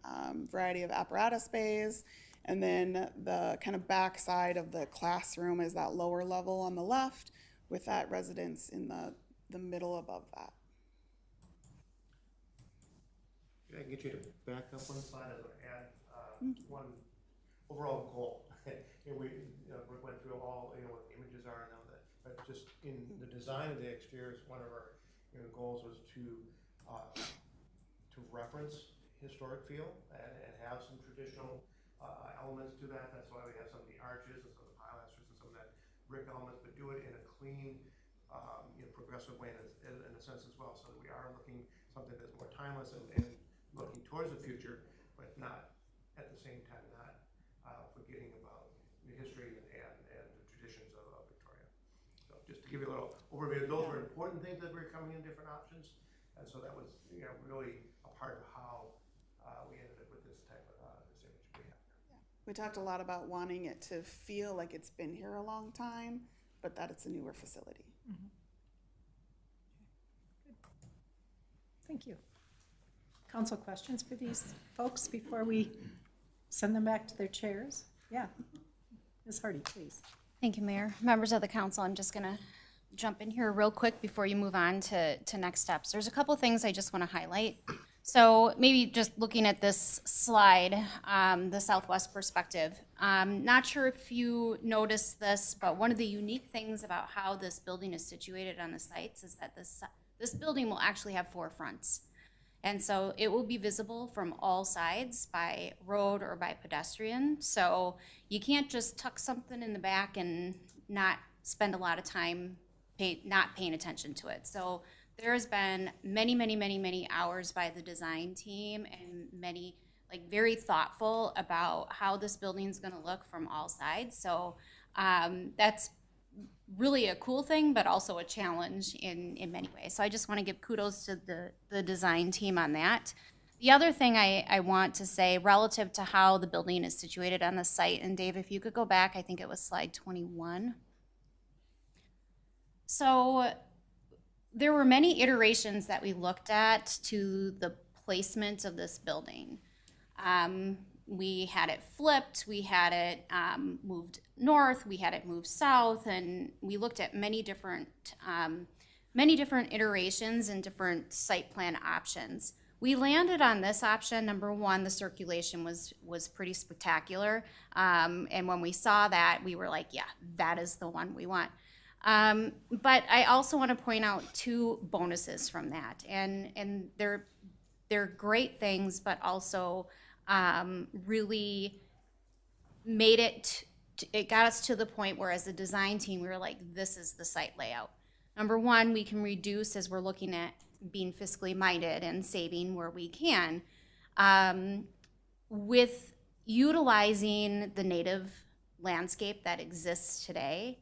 variety of apparatus bays. And then the kind of back side of the classroom is that lower level on the left with that residence in the middle above that. Can I get you to back up one slide as I add one overall goal? And we went through all, what the images are now, but just in the design of the exteriors, one of our goals was to reference historic feel and have some traditional elements to that. That's why we have some of the arches and some of the pilasters and some of that brick elements, but do it in a clean, progressive way in a sense as well. So we are looking something that's more timeless and looking towards the future, but not at the same time not forgetting about the history and the traditions of Victoria. So just to give you a little overview, those were important things that were coming in different options, and so that was really a part of how we ended up with this type of this image we have. We talked a lot about wanting it to feel like it's been here a long time, but that it's a newer facility. Thank you. Council questions for these folks before we send them back to their chairs? Yeah. Ms. Hardy, please. Thank you, Mayor. Members of the council, I'm just going to jump in here real quick before you move on to next steps. There's a couple things I just want to highlight. So maybe just looking at this slide, the southwest perspective. Not sure if you noticed this, but one of the unique things about how this building is situated on the sites is that this building will actually have 4 fronts. And so it will be visible from all sides by road or by pedestrian. So you can't just tuck something in the back and not spend a lot of time not paying attention to it. So there's been many hours by the design team and many, like, very thoughtful about how this building's gonna look from all sides. So that's really a cool thing, but also a challenge in many ways. So I just want to give kudos to the design team on that. The other thing I want to say relative to how the building is situated on the site, and Dave, if you could go back, I think it was slide 21. So there were many iterations that we looked at to the placement of this building. We had it flipped, we had it moved north, we had it moved south, and we looked at many different iterations and different site plan options. We landed on this option. Number one, the circulation was pretty spectacular, and when we saw that, we were like, yeah, that is the one we want. But I also want to point out 2 bonuses from that, and they're great things, but also really made it got us to the point where, as a design team, we were like, this is the site layout. Number one, we can reduce, as we're looking at being fiscally minded and saving where we can, with utilizing the native landscape that exists today,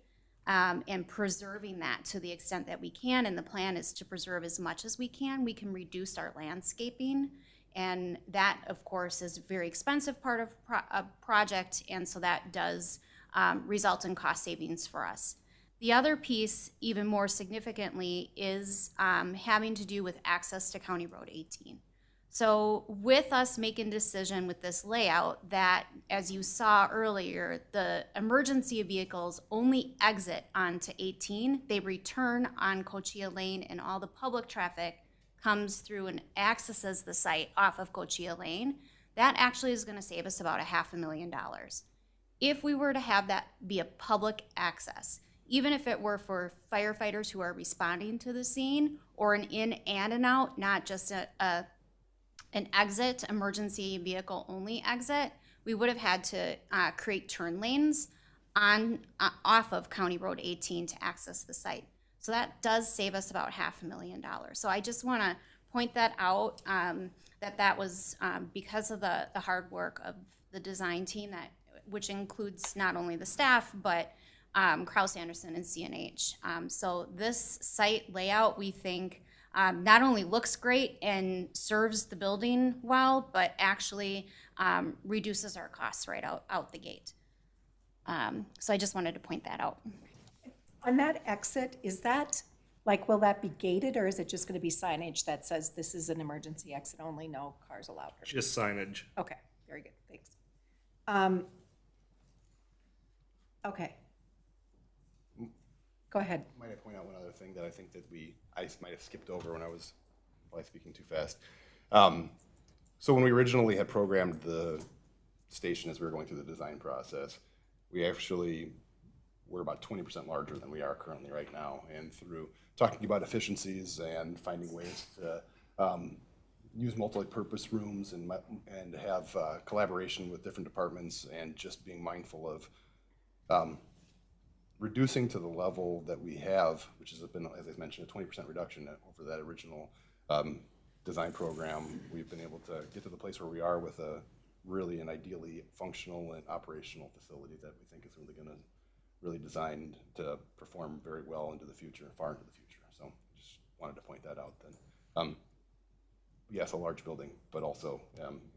and preserving that to the extent that we can. And the plan is to preserve as much as we can reduce our landscaping. And that, of course, is a very expensive part of a project, and so that does result in cost savings for us. The other piece, even more significantly, is having to do with access to County Road 18. So with us making a decision with this layout that, as you saw earlier, the emergency vehicles only exit onto 18, they return on Cochia Lane, and all the public traffic comes through and accesses the site off of Cochia Lane. That actually is gonna save us about $500,000. If we were to have that be a public access, even if it were for firefighters who are responding to the scene, or an in and an out, not just an exit, emergency vehicle only exit, we would have had to create turn lanes off of County Road 18 to access the site. So that does save us about $500,000. So I just want to point that out, that was because of the hard work of the design team, which includes not only the staff, but Kraus Anderson and CNH. So this site layout, we think, not only looks great and serves the building well, but actually reduces our costs right out the gate. So I just wanted to point that out. On that exit, is that, like, will that be gated, or is it just gonna be signage that says this is an emergency exit only, no cars allowed? Just signage. Okay, very good, thanks. Okay. Go ahead. Might I point out one other thing that I think that I might have skipped over when I was speaking too fast. So when we originally had programmed the station as we were going through the design process, we actually were about 20% larger than we are currently right now. And through talking about efficiencies and finding ways to use multi-purpose rooms and have collaboration with different departments, and just being mindful of reducing to the level that we have, which has been, as I mentioned, a 20% reduction over that original design program, we've been able to get to the place where we are with a really and ideally functional and operational facility that we think is really designed to perform very well into the future, far into the future. So just wanted to point that out then. Yes, a large building, but also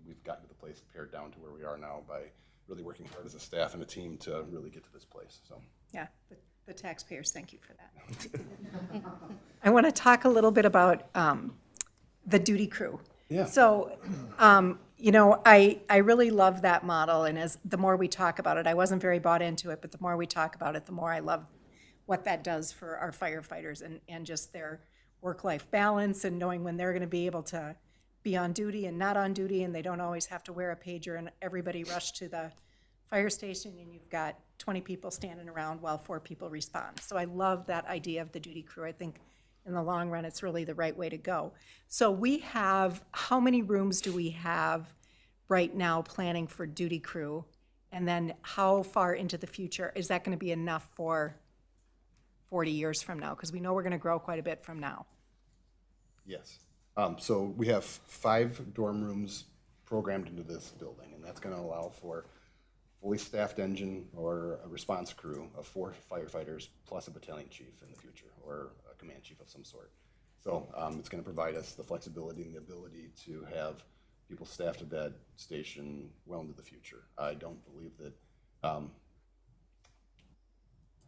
we've gotten to the place pared down to where we are now by really working hard as a staff and a team to really get to this place, so. Yeah, the taxpayers, thank you for that. I want to talk a little bit about the duty crew. Yeah. So, you know, I really love that model, and as the more we talk about it, I wasn't very bought into it, but the more we talk about it, the more I love what that does for our firefighters and just their work-life balance, and knowing when they're going to be able to be on duty and not on duty, and they don't always have to wear a pager, and everybody rush to the fire station, and you've got 20 people standing around while 4 people respond. So I love that idea of the duty crew. I think in the long run, it's really the right way to go. So we have, how many rooms do we have right now planning for duty crew? And then how far into the future, is that gonna be enough for 40 years from now? Because we know we're gonna grow quite a bit from now. Yes. So we have 5 dorm rooms programmed into this building, and that's gonna allow for fully staffed engine or a response crew of 4 firefighters plus a battalion chief in the future, or a command chief of some sort. So it's gonna provide us the flexibility and the ability to have people staffed at that station well into the future. I don't believe that,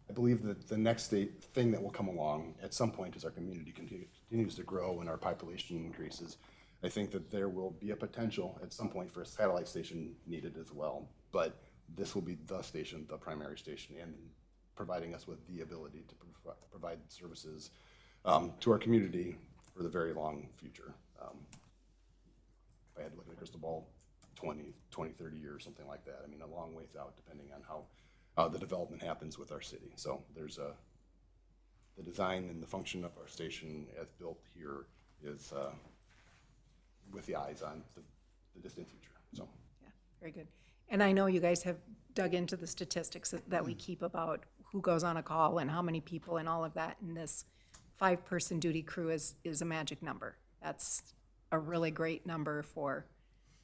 I believe that the next thing that will come along at some point as our community continues to grow and our population increases, I think that there will be a potential at some point for a satellite station needed as well. But this will be the station, the primary station, and providing us with the ability to provide services to our community for the very long future. If I had to look at a crystal ball, 20, 30 years, something like that. I mean, a long ways out, depending on how the development happens with our city. So there's the design and the function of our station as built here is with the eyes on the distant future. So. Yeah, very good. And I know you guys have dug into the statistics that we keep about who goes on a call and how many people and all of that. And this 5-person duty crew is a magic number. That's a really great number for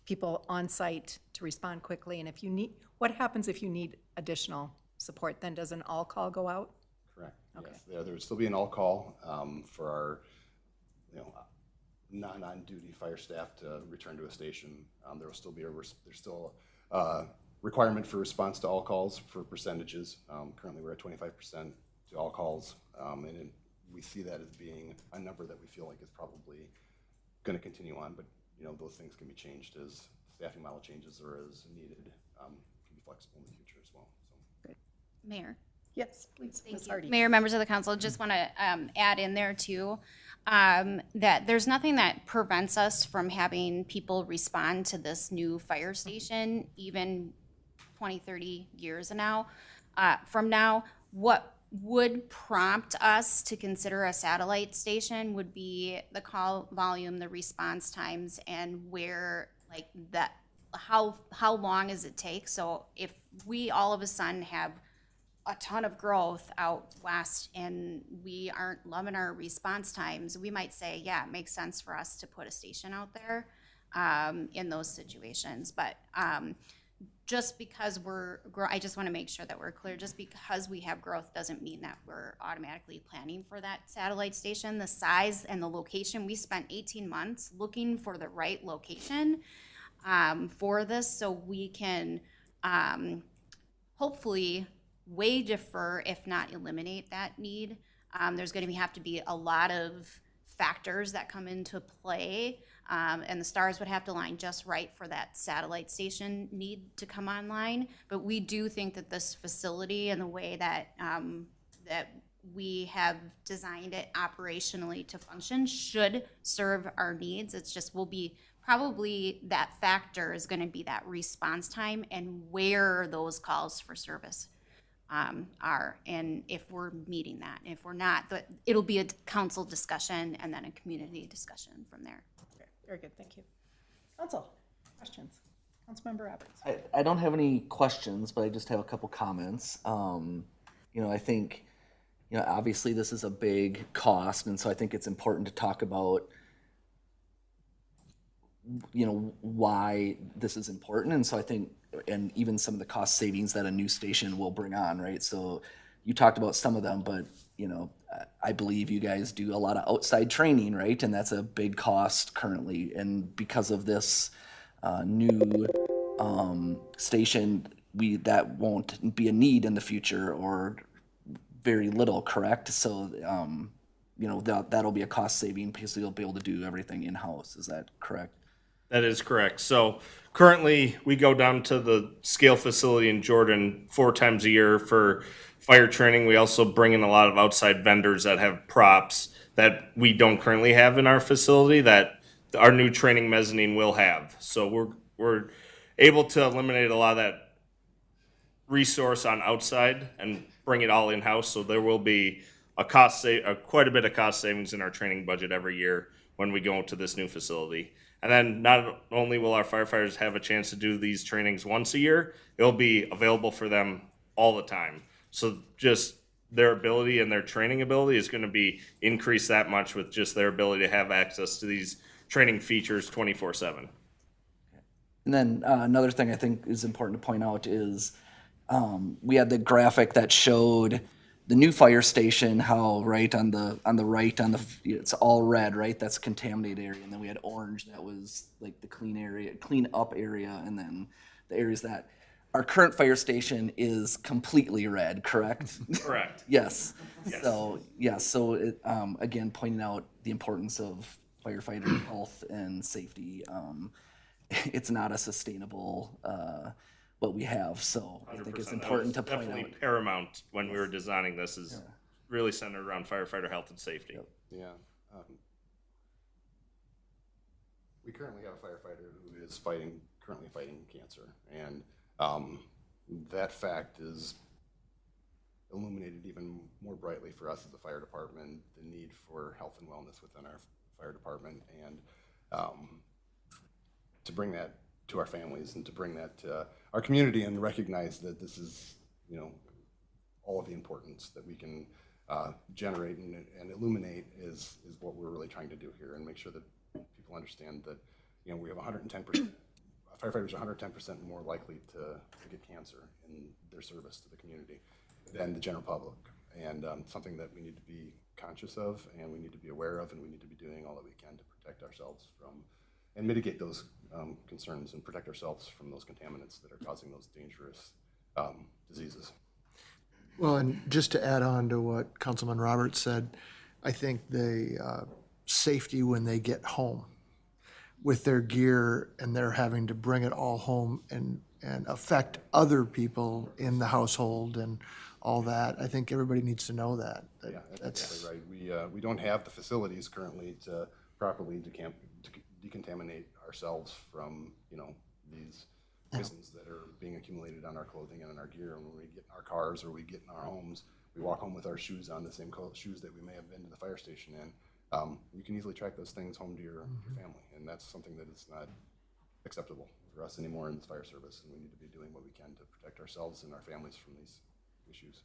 people on site to respond quickly. And if you need, what happens if you need additional support? Then does an all-call go out? Correct. Okay. Yes, there would still be an all-call for our, non-on-duty fire staff to return to a station. There will still be there's still a requirement for response to all calls for percentages. Currently, we're at 25% to all calls, and we see that as being a number that we feel like is probably going to continue on. But those things can be changed as staffing model changes or as needed. Can be flexible in the future as well. So. Mayor. Yes, please, Ms. Hardy. Mayor, members of the council, just want to add in there too, that there's nothing that prevents us from having people respond to this new fire station, even 20, 30 years from now. What would prompt us to consider a satellite station would be the call volume, the response times, and where, like, that, how long does it take? So if we all of a sudden have a ton of growth out west and we aren't loving our response times, we might say, yeah, it makes sense for us to put a station out there in those situations. But just because I just want to make sure that we're clear, just because we have growth doesn't mean that we're automatically planning for that satellite station. The size and the location, we spent 18 months looking for the right location for this, so we can hopefully way defer, if not eliminate that need. There's going to have to be a lot of factors that come into play, and the stars would have to line just right for that satellite station need to come online. But we do think that this facility and the way that that we have designed it operationally to function should serve our needs. It's just will be probably that factor is going to be that response time and where those calls for service are, and if we're meeting that. If we're not, it'll be a council discussion and then a community discussion from there. Okay, very good, thank you. Council, questions? Councilmember Roberts. I don't have any questions, but I just have a couple comments. I think, obviously this is a big cost, and so I think it's important to talk about, why this is important. And so I think, and even some of the cost savings that a new station will bring on, right? So you talked about some of them, but, I believe you guys do a lot of outside training, right? And that's a big cost currently. And because of this new station, that won't be a need in the future, or very little, correct? So, that'll be a cost saving because you'll be able to do everything in-house. Is that correct? That is correct. So currently, we go down to the scale facility in Jordan 4 times a year for fire training. We also bring in a lot of outside vendors that have props that we don't currently have in our facility that our new training mezzanine will have. So we're able to eliminate a lot of that resource on outside and bring it all in-house. So there will be quite a bit of cost savings in our training budget every year when we go to this new facility. And then not only will our firefighters have a chance to do these trainings once a year, it'll be available for them all the time. So just their ability and their training ability is going to be increased that much with just their ability to have access to these training features 24/7. And then another thing I think is important to point out is we had the graphic that showed the new fire station, how right on the it's all red, right? That's contaminated area, and then we had orange that was like the clean up area, and then the areas that our current fire station is completely red, correct? Correct. Yes. Yes. So it, again, pointing out the importance of firefighter health and safety. It's not a sustainable what we have, so I think it's 100%. important to That was point out. definitely paramount when we were designing this is really centered around firefighter health and safety. Yeah. We currently have a firefighter who is currently fighting cancer, and that fact is illuminated even more brightly for us as a fire department, the need for health and wellness within our fire department, and to bring that to our families and to bring that to our community and recognize that this is, all of the importance that we can generate and illuminate is what we're really trying to do here, and make sure that people understand that, we have 110%, firefighters are 110% more likely to get cancer in their service to the community than the general public. And something that we need to be conscious of, and we need to be aware of, and we need to be doing all that we can to protect ourselves from and mitigate those concerns and protect ourselves from those contaminants that are causing those dangerous diseases. Well, and just to add on to what Councilman Roberts said, I think the safety when they get home with their gear and they're having to bring it all home and affect other people in the household and all that, I think everybody needs to know that. Yeah, that's exactly right. We don't have the facilities currently to properly decontaminate ourselves from, these poisons that are being accumulated on our clothing and on our gear. And when we get in our cars or we get in our homes, we walk home with our shoes on, the same shoes that we may have been to the fire station in. You can easily track those things home to your family, and that's something that is not acceptable for us anymore in the fire service, and we need to be doing what we can to protect ourselves and our families from these issues.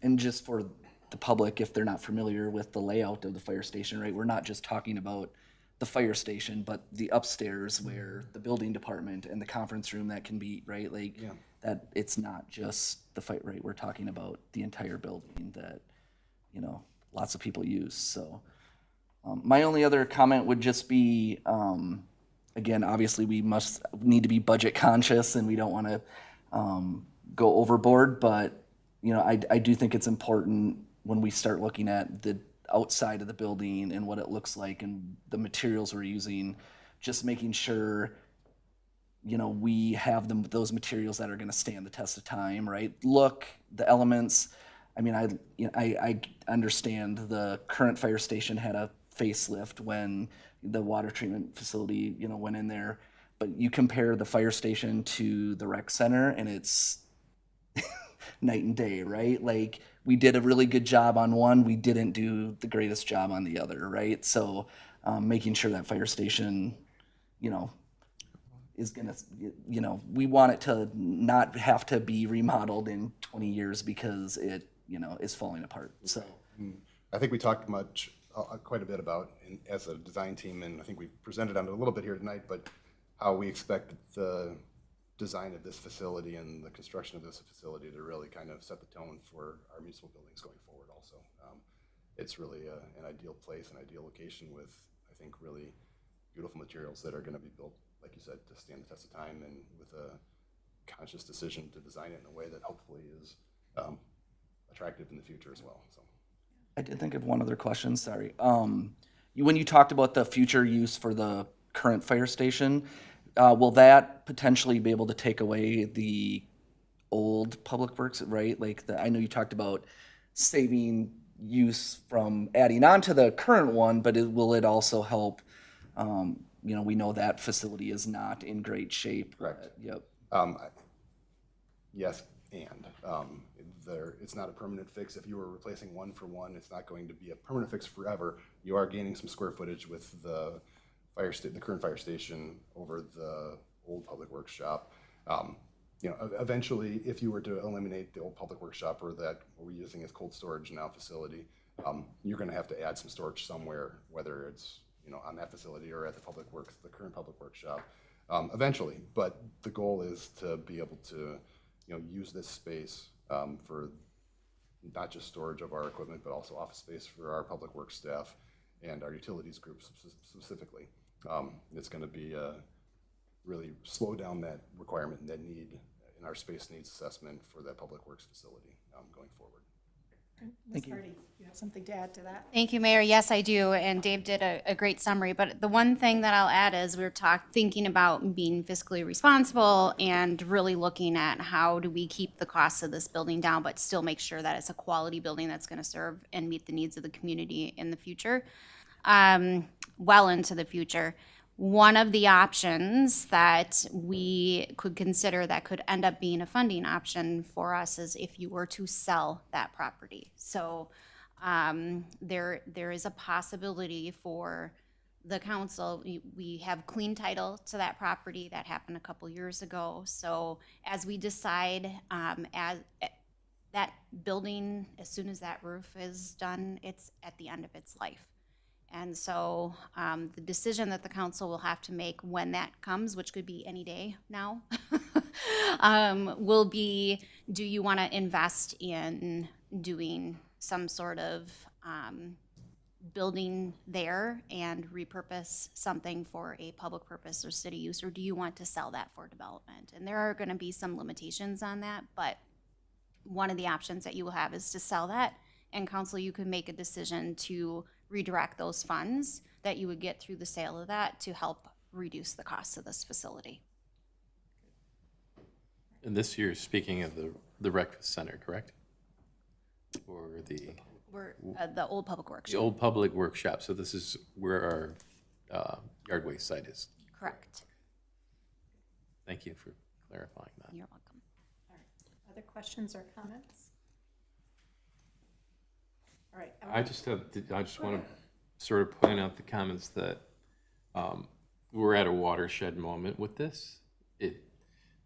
And just for the public, if they're not familiar with the layout of the fire station, right, we're not just talking about the fire station, but the upstairs where the building department and the conference room that can be, right, like that it's not just the fight, right, we're talking about the entire building that, lots of people use. So my only other comment would just be, again, obviously we need to be budget conscious and we don't want to go overboard, but I do think it's important when we start looking at the outside of the building and what it looks like and the materials we're using, just making sure, we have those materials that are going to stand the test of time, right? Look, the elements. I mean, I understand the current fire station had a facelift when the water treatment facility, went in there, but you compare the fire station to the rec center and it's night and day, right? Like we did a really good job on one, we didn't do the greatest job on the other, right? So making sure that fire station, is gonna, we want it to not have to be remodeled in 20 years because it, is falling apart. So I think we talked quite a bit about as a design team, and I think we presented on it a little bit here tonight, but how we expect the design of this facility and the construction of this facility to really kind of set the tone for our municipal buildings going forward also. It's really an ideal place, an ideal location with, I think, really beautiful materials that are going to be built, like you said, to stand the test of time, and with a conscious decision to design it in a way that hopefully is attractive in the future as well. So. I did think of one other question, sorry. When you talked about the future use for the current fire station, will that potentially be able to take away the old public works, right? Like I know you talked about saving use from adding on to the current one, but will it also help you know, we know that facility is not in great shape. Correct. Yep. Yes, and it's not a permanent fix. If you were replacing one for one, it's not going to be a permanent fix forever. You are gaining some square footage with the the current fire station over the old public works shop. You know, eventually, if you were to eliminate the old public works shop or that what we're using as cold storage now facility, you're going to have to add some storage somewhere, whether it's, you know, on that facility or at the current public works shop, eventually. But the goal is to be able to, you know, use this space for not just storage of our equipment, but also office space for our public works staff and our utilities group specifically. It's going to be really slow down that requirement and that need in our space needs assessment for that public works facility going forward. Ms. Hardy, you have something to add to that? Thank you, Mayor. Yes, I do, and Dave did a great summary. But the one thing that I'll add is we're thinking about being fiscally responsible and really looking at how do we keep the costs of this building down, but still make sure that it's a quality building that's going to serve and meet the needs of the community in the future, well into the future. One of the options that we could consider that could end up being a funding option for us is if you were to sell that property. So there is a possibility for the council. We have clean title to that property. That happened a couple years ago. So as we decide, as that building, as soon as that roof is done, it's at the end of its life. And so the decision that the council will have to make when that comes, which could be any day now, will be, do you want to invest in doing some sort of building there and repurpose something for a public purpose or city use, or do you want to sell that for development? And there are going to be some limitations on that, but one of the options that you will have is to sell that, and council, you can make a decision to redirect those funds that you would get through the sale of that to help reduce the costs of this facility. And this year, speaking of the rec center, correct? Or We're the old public works. the old public workshop, so this is where our yard waste site is. Correct. Thank you for clarifying that. You're welcome. Other questions or comments? All right. I just want to sort of point out the comments that we're at a watershed moment with this.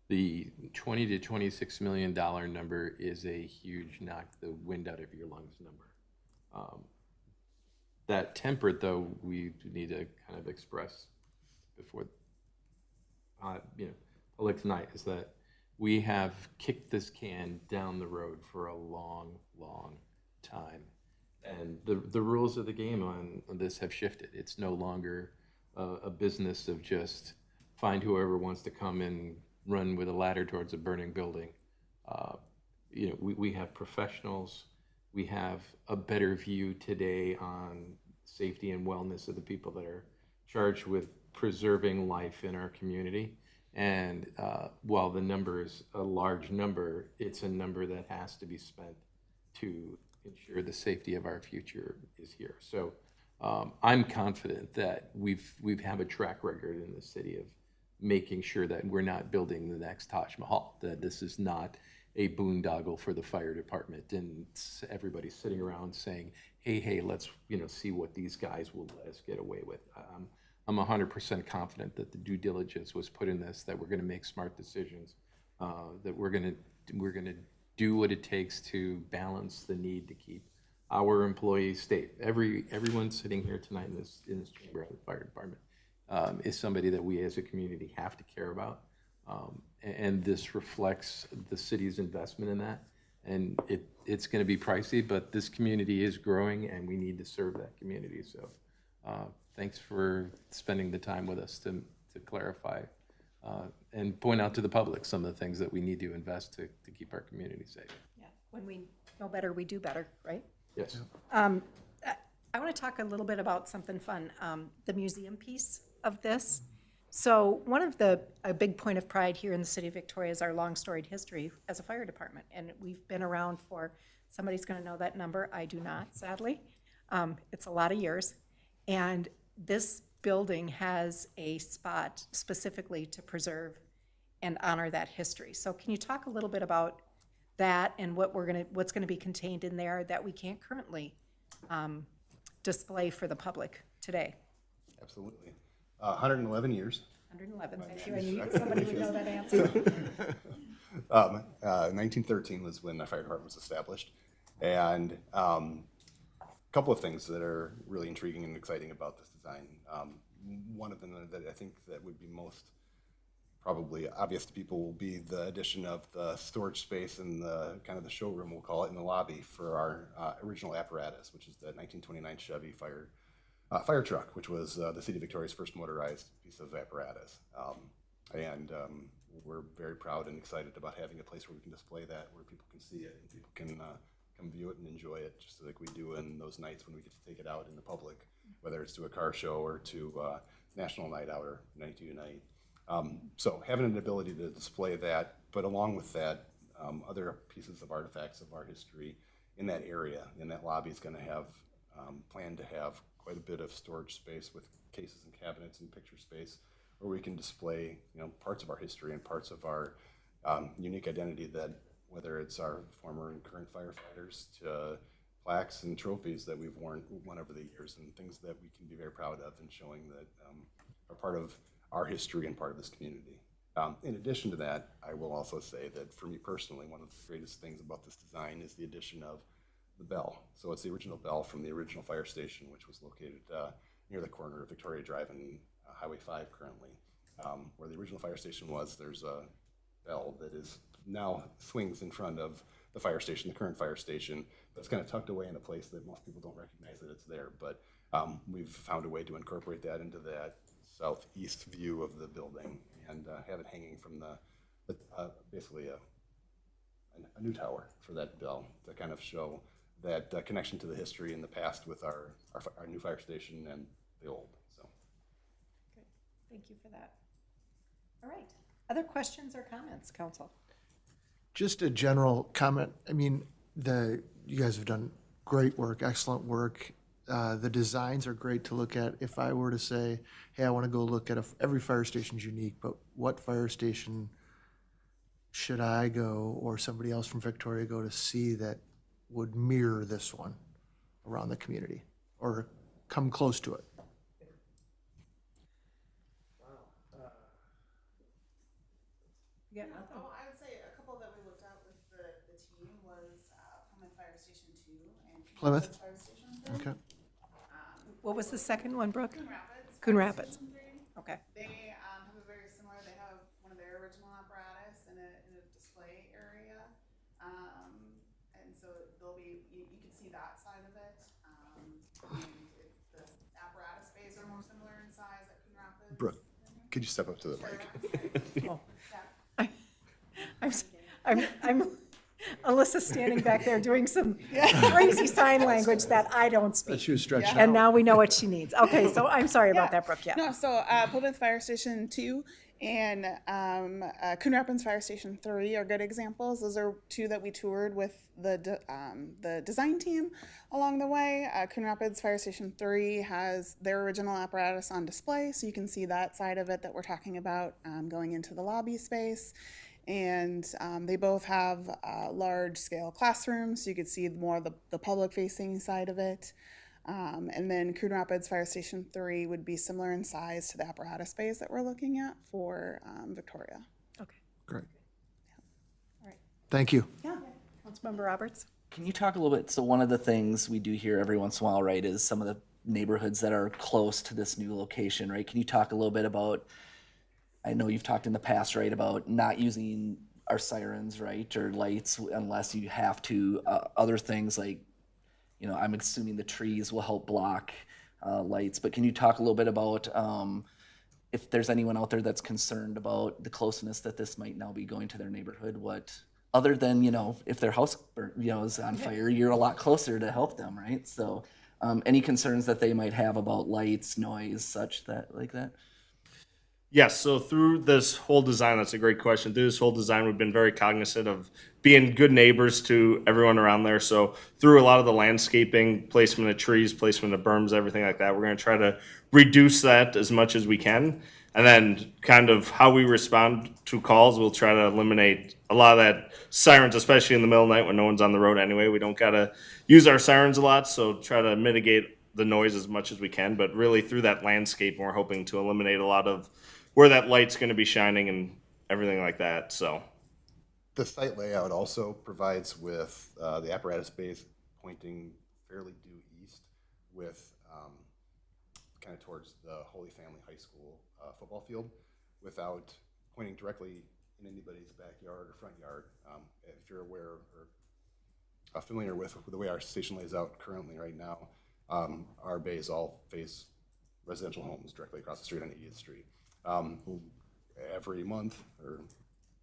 The $20 to $26 million number is a huge knock the wind out of your lungs number. That tempered, though, we need to kind of express before public tonight, is that we have kicked this can down the road for a long, long time. And the rules of the game on this have shifted. It's no longer a business of just find whoever wants to come and run with a ladder towards a burning building. We have professionals. We have a better view today on safety and wellness of the people that are charged with preserving life in our community. And while the number is a large number, it's a number that has to be spent to ensure the safety of our future is here. So I'm confident that we have a track record in the city of making sure that we're not building the next Taj Mahal, that this is not a boondoggle for the fire department and everybody's sitting around saying, hey, let's see what these guys will let us get away with. I'm 100% confident that the due diligence was put in this, that we're going to make smart decisions, that we're going to do what it takes to balance the need to keep our employees safe. Everyone sitting here tonight in this chamber of the fire department is somebody that we as a community have to care about. And this reflects the city's investment in that. And it's going to be pricey, but this community is growing and we need to serve that community. So thanks for spending the time with us to clarify and point out to the public some of the things that we need to invest to keep our community safe. Yeah, when we know better, we do better, right? Yes. I want to talk a little bit about something fun, the museum piece of this. So one of a big point of pride here in the city of Victoria is our long storied history as a fire department. And we've been around for, somebody's going to know that number, I do not, sadly. It's a lot of years. And this building has a spot specifically to preserve and honor that history. So can you talk a little bit about that and what's gonna be contained in there that we can't currently display for the public today? Absolutely. 111 years. 111, thank you. I knew somebody would know that answer. 1913 was when the fire department was established. And a couple of things that are really intriguing and exciting about this design. One of them that I think that would be most probably obvious to people will be the addition of the storage space and the kind of the showroom, we'll call it, in the lobby for our original apparatus, which is the 1929 Chevy fire truck, which was the City of Victoria's first motorized piece of apparatus. We're very proud and excited about having a place where we can display that, where people can see it and people can come view it and enjoy it, just like we do in those nights when we get to take it out in the public, whether it's to a car show or to National Night Out or 92 Night. So having an ability to display that, but along with that, other pieces of artifacts of our history in that area, in that lobby is going to have planned to have quite a bit of storage space with cases and cabinets and picture space where we can display, parts of our history and parts of our unique identity, that whether it's our former and current firefighters to plaques and trophies that we've won over the years and things that we can be very proud of and showing that are part of our history and part of this community. In addition to that, I will also say that for me personally, one of the greatest things about this design is the addition of the bell. So it's the original bell from the original fire station, which was located near the corner of Victoria Drive and Highway 5 currently. Where the original fire station was, there's a bell that is now swings in front of the fire station, the current fire station, but it's kind of tucked away in a place that most people don't recognize that it's there. But we've found a way to incorporate that into that southeast view of the building and have it hanging from basically a new tower for that bell to kind of show that connection to the history in the past with our new fire station and the old. So, Good. Thank you for that. All right. Other questions or comments, council? Just a general comment. I mean, you guys have done great work, excellent work. The designs are great to look at. If I were to say, hey, I want to go look at every fire station's unique, but what fire station should I go or somebody else from Victoria go to see that would mirror this one around the community or come close to it? Yeah, nothing. Oh, I would say a couple that we looked at with the team was Plymouth Fire Station 2 and Plymouth? Fire Station 3. Okay. What was the second one, Brooke? Coon Rapids. Coon Fire Rapids. Station 3. Okay. They have a very similar, they have one of their original apparatus in a display area. And so there'll be, you can see that side of it. And the apparatus bays are more similar in size at Coon Rapids. Brooke, could you step up to the mic? Oh. I'm Alyssa's standing back there doing some crazy sign language that I don't speak. She was stretched And out. now we know what she needs. Okay, so I'm sorry about that, Brooke, yeah. No, so Plymouth Fire Station 2 and Coon Rapids Fire Station 3 are good examples. Those are two that we toured with the design team along the way. Coon Rapids Fire Station 3 has their original apparatus on display, so you can see that side of it that we're talking about going into the lobby space. And they both have large-scale classrooms, so you could see more of the public-facing side of it. And then Coon Rapids Fire Station 3 would be similar in size to the apparatus space that we're looking at for Victoria. Okay, Great. all right. Thank you. Yeah. Councilmember Roberts? Can you talk a little bit? So one of the things we do here every once in a while, right, is some of the neighborhoods that are close to this new location, right? Can you talk a little bit about, I know you've talked in the past, right, about not using our sirens, right, or lights unless you have to. Other things like, I'm assuming the trees will help block lights, but can you talk a little bit about if there's anyone out there that's concerned about the closeness that this might now be going to their neighborhood? What, other than, if their house, is on fire, you're a lot closer to help them, right? So any concerns that they might have about lights, noise, such that, like that? Yes, so through this whole design, that's a great question. Through this whole design, we've been very cognizant of being good neighbors to everyone around there. So through a lot of the landscaping, placement of trees, placement of berms, everything like that, we're going to try to reduce that as much as we can. And then kind of how we respond to calls, we'll try to eliminate a lot of that sirens, especially in the middle of the night when no one's on the road anyway. We don't got to use our sirens a lot, so try to mitigate the noise as much as we can. But really through that landscape, we're hoping to eliminate a lot of where that light's going to be shining and everything like that. So The site layout also provides with the apparatus base pointing fairly due east with kind of towards the Holy Family High School football field without pointing directly in anybody's backyard or front yard. If you're aware or familiar with the way our station lays out currently right now, our bays all face residential homes directly across the street on 80th Street. Every month, or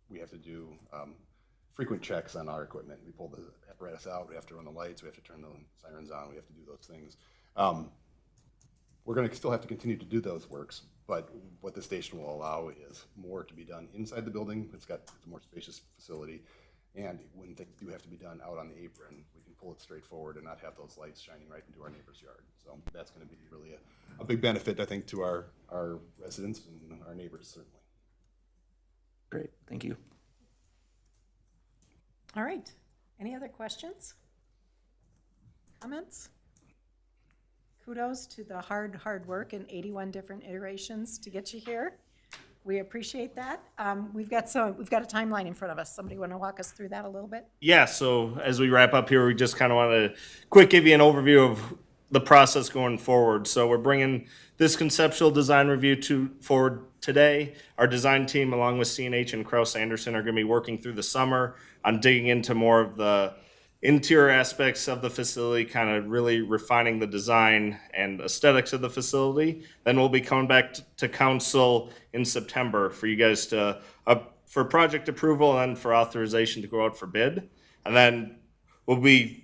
we have to do frequent checks on our equipment. We pull the apparatus out, we have to run the lights, we have to turn the sirens on, we have to do those things. We're going to still have to continue to do those works, but what the station will allow is more to be done inside the building. It's a more spacious facility, and when things do have to be done out on the apron, we can pull it straight forward and not have those lights shining right into our neighbor's yard. So that's going to be really a big benefit, I think, to our residents and our neighbors, certainly. Great, thank you. All right. Any other questions? Comments? Kudos to the hard work and 81 different iterations to get you here. We appreciate that. We've got a timeline in front of us. Somebody want to walk us through that a little bit? yeah, so as we wrap up here, we just kind of want to quick give you an overview of the process going forward. So we're bringing this conceptual design review forward today. Our design team, along with CNH and Kraus Anderson, are going to be working through the summer on digging into more of the interior aspects of the facility, kind of really refining the design and aesthetics of the facility. Then we'll be coming back to council in September for you guys to, for project approval and then for authorization to go out for bid. And then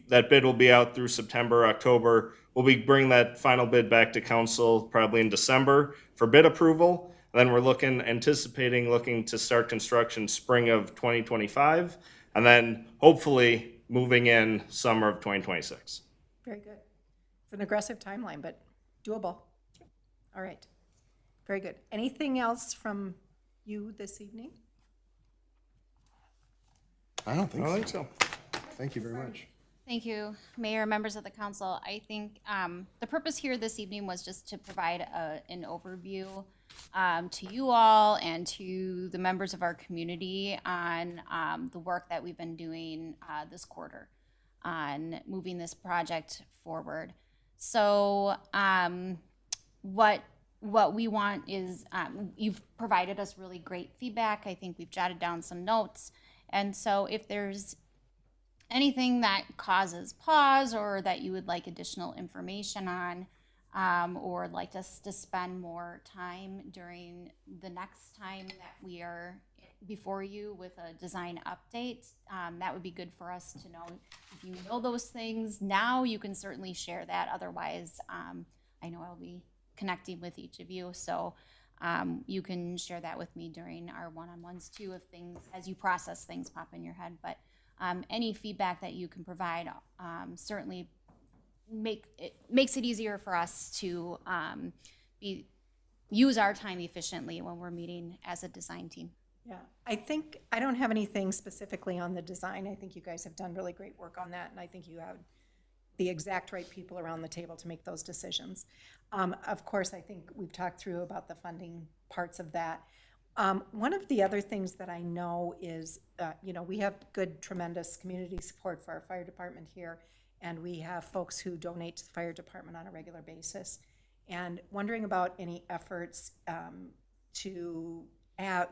that bid will be out through September, October. We'll be bringing that final bid back to council probably in December for bid approval. And then we're anticipating to start construction spring of 2025. And then hopefully moving in summer of 2026. Very good. It's an aggressive timeline, but doable. All right. Very good. Anything else from you this evening? I don't think so. Thank you very much. Thank you, Mayor, members of the council. I think the purpose here this evening was just to provide an overview to you all and to the members of our community on the work that we've been doing this quarter on moving this project forward. So what we want is, you've provided us really great feedback. I think we've jotted down some notes. And so if there's anything that causes pause or that you would like additional information on, or like us to spend more time during the next time that we are before you with a design update, that would be good for us to know. If you know those things now, you can certainly share that. Otherwise, I know I'll be connecting with each of you, so you can share that with me during our one-on-ones too, if things, as you process things, pop in your head. But any feedback that you can provide certainly makes it easier for us to use our time efficiently when we're meeting as a design team. Yeah, I think, I don't have anything specifically on the design. I think you guys have done really great work on that, and I think you have the exact right people around the table to make those decisions. Of course, I think we've talked through about the funding parts of that. One of the other things that I know is, we have good, tremendous community support for our fire department here, and we have folks who donate to the fire department on a regular basis. And wondering about any efforts to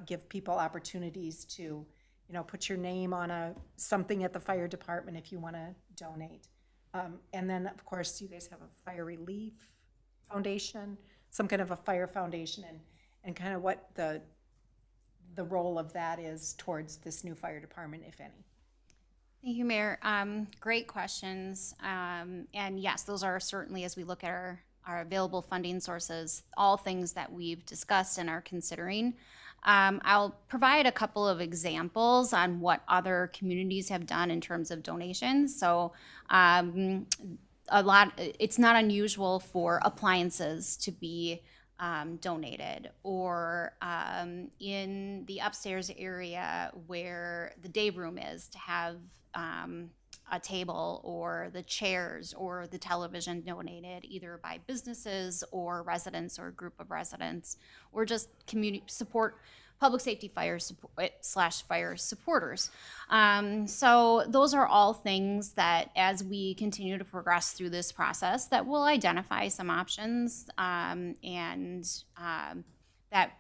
give people opportunities to, put your name on something at the fire department if you want to donate. And then, of course, you guys have a fire relief foundation, some kind of a fire foundation, and kind of what the role of that is towards this new fire department, if any. Thank you, Mayor. Great questions. And yes, those are certainly, as we look at our our available funding sources, all things that we've discussed and are considering. I'll provide a couple of examples on what other communities have done in terms of donations. So it's not unusual for appliances to be donated, or in the upstairs area where the day room is, to have a table or the chairs or the television donated either by businesses or residents or a group of residents, or just community support, public safety fire support / fire supporters. So those are all things that, as we continue to progress through this process, that will identify some options, and that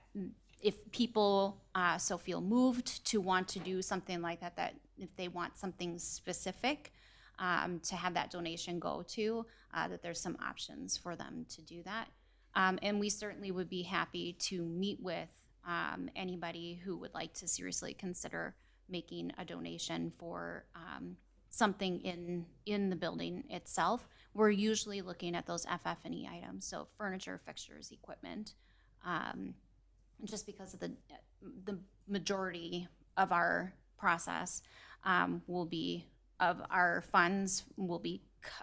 if people so feel moved to want to do something like that, that if they want something specific to have that donation go to, that there's some options for them to do that. And we certainly would be happy to meet with anybody who would like to seriously consider making a donation for something in the building itself. We're usually looking at those FF&E items, so furniture, fixtures, equipment, just because of the majority of our process of our funds will be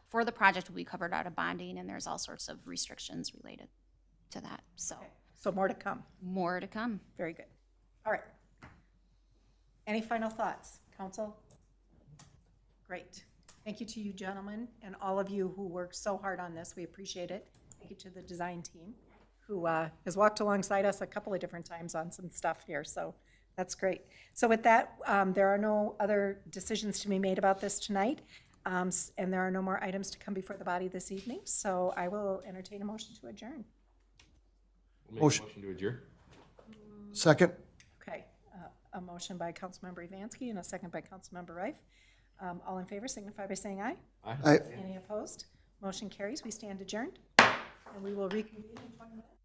for the project will be covered out of bonding, and there's all sorts of restrictions related to that. So So more to come. more to come. Very good. All right. Any final thoughts, council? Great. Thank you to you gentlemen and all of you who worked so hard on this. We appreciate it. Thank you to the design team who has walked alongside us a couple of different times on some stuff here. So that's great. So with that, there are no other decisions to be made about this tonight. And there are no more items to come before the body this evening. So I will entertain a motion to adjourn. Motion. Motion to adjourn. Second? Okay, a motion by Councilmember Evansky and a second by Councilmember Reif. All in favor signify by saying aye. Aye. Any opposed? Motion carries. We stand adjourned, and we will reconvene in 20 minutes.